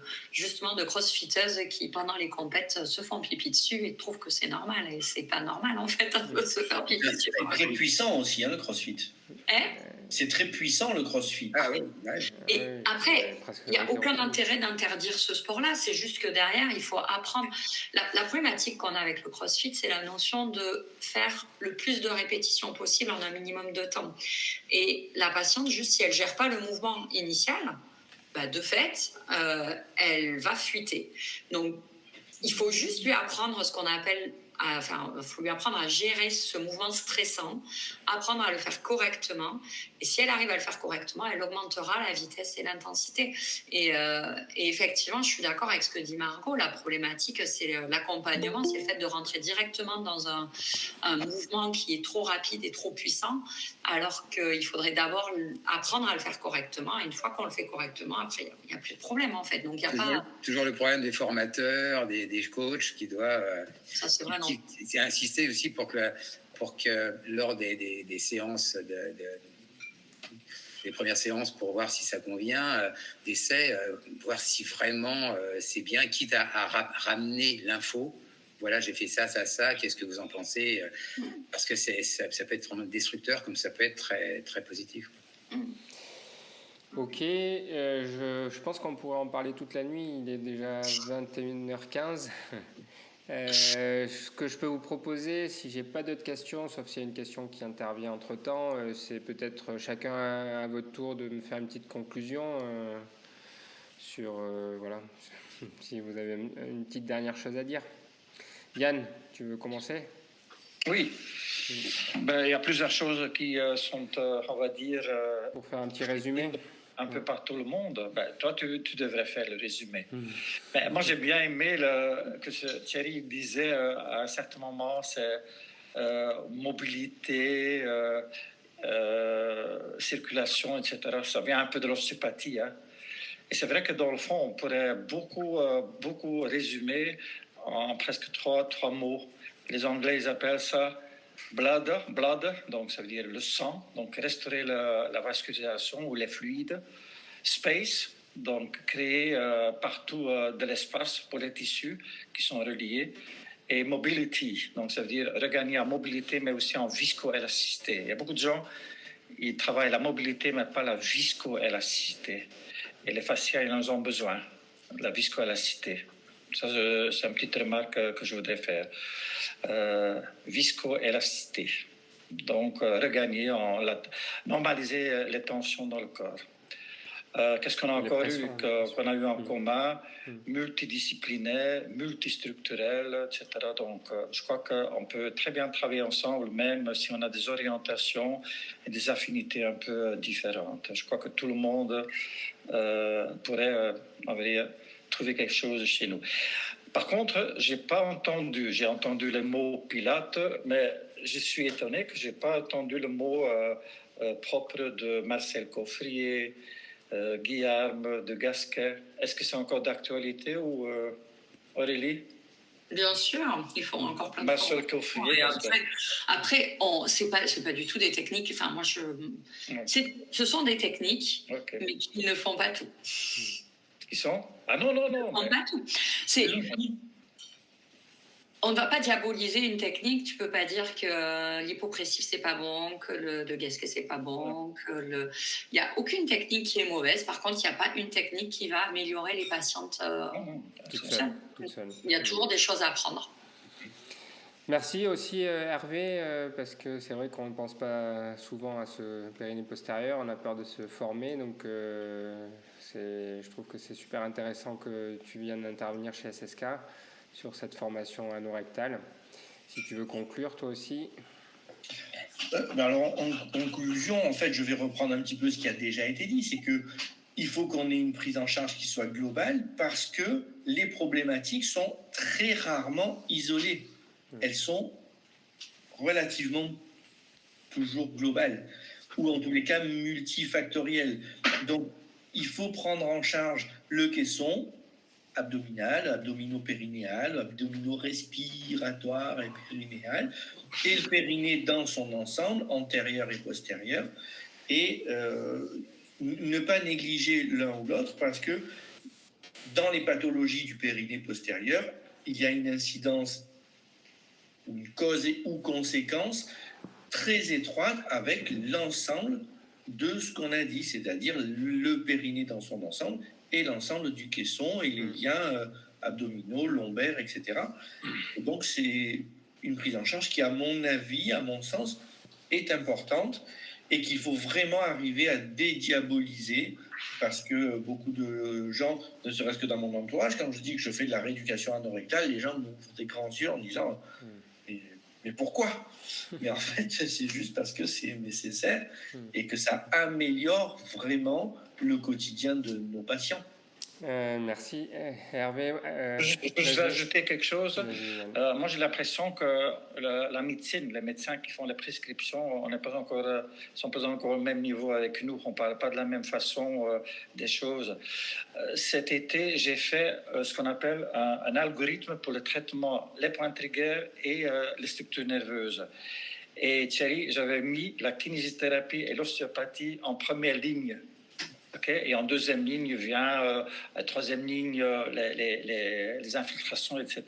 crossfiteuses qui pendant les compètes se font pipi dessus et trouvent que c'est normal et c'est pas normal en fait de se faire pipi dessus. C'est très puissant aussi le CrossFit. C'est très puissant le CrossFit. Et après, il n'y a aucun intérêt d'interdire ce sport-là, c'est juste que derrière, il faut apprendre. La problématique qu'on a avec le CrossFit, c'est la notion de faire le plus de répétitions possible en un minimum de temps. Et la patiente, juste si elle ne gère pas le mouvement initial, de fait, elle va fuiter. Donc, il faut juste lui apprendre ce qu'on appelle faut lui apprendre à gérer ce mouvement stressant, apprendre à le faire correctement. Et si elle arrive à le faire correctement, elle augmentera la vitesse et l'intensité. Et effectivement, je suis d'accord avec ce que dit Margot. La problématique, c'est l'accompagnement, c'est le fait de rentrer directement dans un mouvement qui est trop rapide et trop puissant, alors qu'il faudrait d'abord apprendre à le faire correctement. Et une fois qu'on le fait correctement, après, il n'y a plus de problème, en fait. Donc, il y a toujours le problème des formateurs, des coachs qui doivent ça, c'est vrai, qui insister aussi pour que lors des séances les premières séances pour voir si ça convient, d'essai, voir si vraiment c'est bien, quitte à ramener l'info. Voilà, j'ai fait ça, qu'est-ce que vous en pensez? Parce que ça peut être vraiment destructeur, comme ça peut être très, très positif. Ok, je pense qu'on pourrait en parler toute la nuit, il est déjà 21h15. Ce que je peux vous proposer, si j'ai pas d'autres questions, sauf s'il y a une question qui intervient entre-temps, c'est peut-être chacun à votre tour de me faire une petite conclusion sur, voilà, si vous avez une petite dernière chose à dire. Yann, tu veux commencer? Oui. Ben, il y a plusieurs choses qui sont, on va dire... Pour faire un petit résumé. Un peu par tout le monde. Ben, toi, tu devrais faire le résumé. Ben, moi, j'ai bien aimé que Thierry disait à un certain moment, c'est mobilité, circulation, etc. Ça vient un peu de l'ostéopathie. Hein. Et c'est vrai que dans le fond, on pourrait beaucoup résumer en presque trois mots. Les Anglais, ils appellent ça blood, donc ça veut dire le sang, donc restaurer la vascularisation ou les fluides. Space, donc créer partout de l'espace pour les tissus qui sont reliés. Et mobility, donc ça veut dire regagner en mobilité, mais aussi en viscoélasticité. Il y a beaucoup de gens, ils travaillent la mobilité, mais pas la viscoélasticité. Et les fascias, ils en ont besoin, la viscoélasticité. Ça, c'est une petite remarque que je voudrais faire. Viscoélasticité. Donc, regagner, normaliser les tensions dans le corps. Qu'est-ce qu'on a encore eu, qu'on a eu en commun? Multidisciplinaire, multistructurel, etc. Donc, je crois qu'on peut très bien travailler ensemble, même si on a des orientations et des affinités un peu différentes. Je crois que tout le monde pourrait, on va dire, trouver quelque chose chez nous. Par contre, j'ai entendu le mot Pilate, mais je suis étonné que j'ai pas entendu le mot propre de Marcel Coffrier, Guillerme de Gasquet. Est-ce que c'est encore d'actualité ou Aurélie? Bien sûr, ils font encore plein de Marcel Coffrier. Après, c'est pas du tout des techniques. Enfin, moi, ce sont des techniques, mais qui ne font pas tout. Ils sont? Ah non. Ils ne font pas tout. On ne va pas diaboliser une technique. Tu peux pas dire que l'hypopressif c'est pas bon, que le de Gasquet c'est pas bon, il y a aucune technique qui est mauvaise. Par contre, il n'y a pas une technique qui va améliorer les patientes toute seule. Il y a toujours des choses à apprendre. Merci aussi Hervé, parce que c'est vrai qu'on ne pense pas souvent à ce périnée postérieur, on a peur de se former, donc je trouve que c'est super intéressant que tu viennes intervenir chez SSK sur cette formation anorectale. Si tu veux conclure, toi aussi. Alors, en conclusion, en fait, je vais reprendre un petit peu ce qui a déjà été dit, c'est qu'il faut qu'on ait une prise en charge qui soit globale parce que les problématiques sont très rarement isolées. Elles sont relativement toujours globales ou en tous les cas multifactorielles. Donc, il faut prendre en charge le caisson abdominal, abdominopérinéal, abdominaux-respiratoire et périnéal, et le périnée dans son ensemble, antérieur et postérieur, et ne pas négliger l'un ou l'autre parce que dans les pathologies du périnée postérieur, il y a une incidence, une cause ou conséquence très étroite avec l'ensemble de ce qu'on a dit, c'est-à-dire le périnée dans son ensemble et l'ensemble du caisson et les liens abdominaux, lombaires, etc. Et donc, c'est une prise en charge qui, à mon avis, à mon sens, est importante et qu'il faut vraiment arriver à dédiaboliser parce que beaucoup de gens, ne serait-ce que dans mon entourage, quand je dis que je fais de la rééducation anorectale, les gens me font des grands yeux en disant mais pourquoi? Mais en fait, c'est juste parce que c'est nécessaire et que ça améliore vraiment le quotidien de nos patients. Merci. Hervé, Je vais ajouter quelque chose. vas-y, Yann. Moi, j'ai l'impression que la médecine, les médecins qui font les prescriptions, sont pas encore au même niveau avec nous. On parle pas de la même façon des choses. Cet été, j'ai fait ce qu'on appelle un algorithme pour le traitement les points trigger et les structures nerveuses. Et Thierry, j'avais mis la kinésithérapie et l'ostéopathie en première ligne. Okay. Et en deuxième ligne vient la troisième ligne, les infiltrations, etc.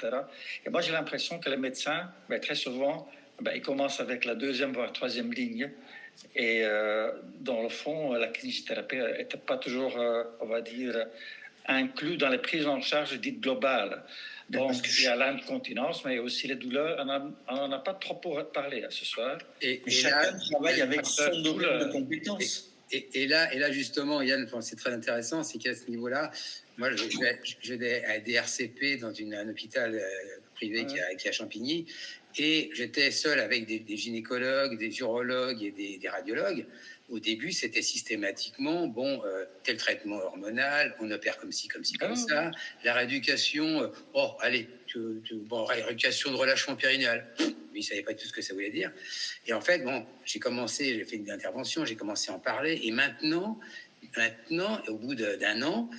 Et moi, j'ai l'impression que les médecins, très souvent, ils commencent avec la deuxième, voire troisième ligne. Et dans le fond, la kinésithérapie n'était pas toujours, on va dire, inclus dans les prises en charge dites globales. Donc, il y a l'incontinence, mais aussi les douleurs. On n'en a pas trop parlé ce soir. Et chacun travaille avec son domaine de compétences. Et là, justement, Yann, c'est très intéressant, c'est qu'à ce niveau-là, moi, je vais à des RCP dans un hôpital privé qui est à Champigny, et j'étais seul avec des gynécologues, des urologues et des radiologues. Au début, c'était systématiquement, tel traitement hormonal, on opère comme ci, comme ça. La rééducation, rééducation de relâchement périnéal. Lui, il ne savait pas tout ce que ça voulait dire. Et en fait, j'ai fait une intervention, j'ai commencé à en parler. Et maintenant, au bout d'un an,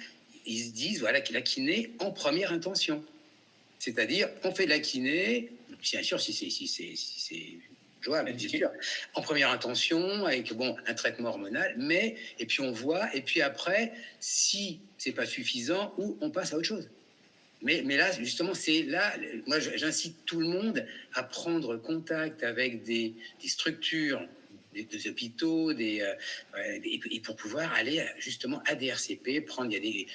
ils se disent, voilà, qu'il a kiné en première intention. C'est-à-dire, on fait de la kiné, bien sûr, si c'est jouable, bien sûr, en première intention, avec un traitement hormonal, et puis on voit, et puis après, si c'est pas suffisant, on passe à autre chose. Mais là, justement, moi j'incite tout le monde à prendre contact avec des structures, des hôpitaux, et pour pouvoir aller justement à des RCP, il y a des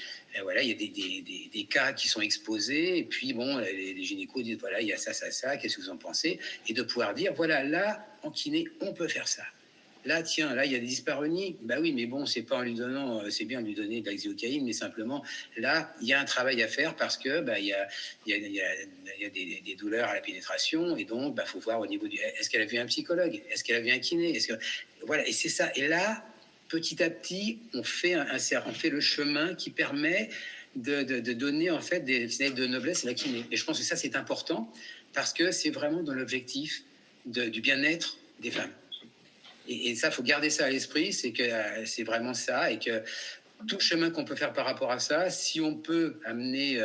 cas qui sont exposés, et puis les gynécos disent, voilà, il y a ça, qu'est-ce que vous en pensez? Et de pouvoir dire, voilà, là, en kiné, on peut faire ça. Là, tiens, là, il y a des dyspareunies. Oui, mais c'est pas en lui donnant, c'est bien de lui donner de la xylocaïne, mais simplement, là, il y a un travail à faire parce que, il y a des douleurs à la pénétration, et donc, faut voir au niveau est-ce qu'elle a vu un psychologue? Est-ce qu'elle a vu un kiné? Voilà, et c'est ça. Et là, petit à petit, on fait le chemin qui permet de donner, en fait, des signes de noblesse à la kiné. Et je pense que ça, c'est important parce que c'est vraiment dans l'objectif du bien-être des femmes. Et ça, il faut garder ça à l'esprit, c'est que c'est vraiment ça, et que tout le chemin qu'on peut faire par rapport à ça, si on peut amener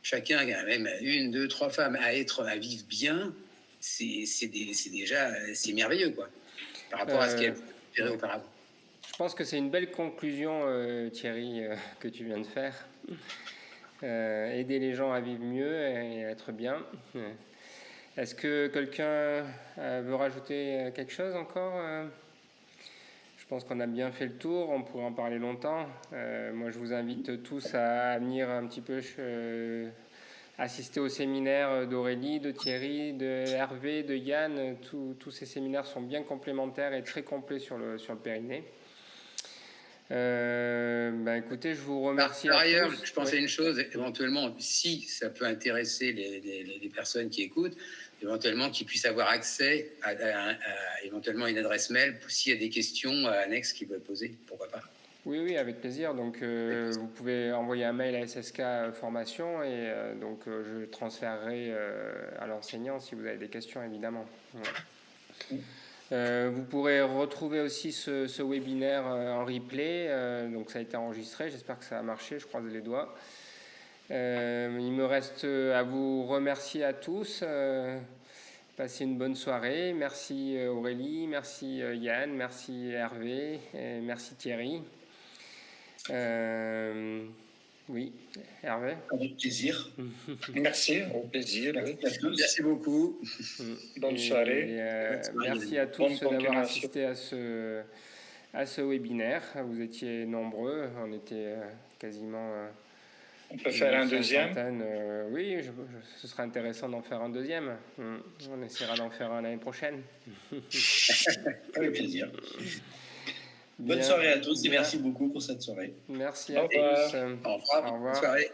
chacun, même 1, 2, 3 femmes, à vivre bien, c'est merveilleux, quoi, par rapport à ce qu'elle fait auparavant. Je pense que c'est une belle conclusion, Thierry, que tu viens de faire. Aider les gens à vivre mieux et à être bien. Est-ce que quelqu'un veut rajouter quelque chose encore? Je pense qu'on a bien fait le tour, on pourrait en parler longtemps. Moi, je vous invite tous à venir un petit peu assister au séminaire d'Aurélie, de Thierry, de Hervé, de Yann. Tous ces séminaires sont bien complémentaires et très complets sur le périnée. Écoutez, je vous remercie. Par ailleurs, je pensais à une chose, éventuellement, si ça peut intéresser les personnes qui écoutent, éventuellement qu'ils puissent avoir accès à éventuellement une adresse mail s'il y a des questions annexes qu'ils veulent poser, pourquoi pas. Oui, avec plaisir. Donc, vous pouvez envoyer un mail à SSK Formation et je transférerai à l'enseignant si vous avez des questions, évidemment. Ouais. Vous pourrez retrouver aussi ce webinaire en replay. Donc, ça a été enregistré. J'espère que ça a marché. Je croise les doigts. Il me reste à vous remercier à tous. Passez une bonne soirée. Merci Aurélie, merci Yann, merci Hervé, et merci Thierry. Oui, Hervé. Avec plaisir. Merci, au plaisir. Merci beaucoup. Bonne soirée. Merci à tous d'avoir assisté à ce webinaire. Vous étiez nombreux, on était quasiment... On peut faire un deuxième. Oui, ce serait intéressant d'en faire un deuxième. On essaiera d'en faire un l'année prochaine. Avec plaisir. Bonne soirée à tous et merci beaucoup pour cette soirée. Merci à tous. Au revoir. Bonne soirée.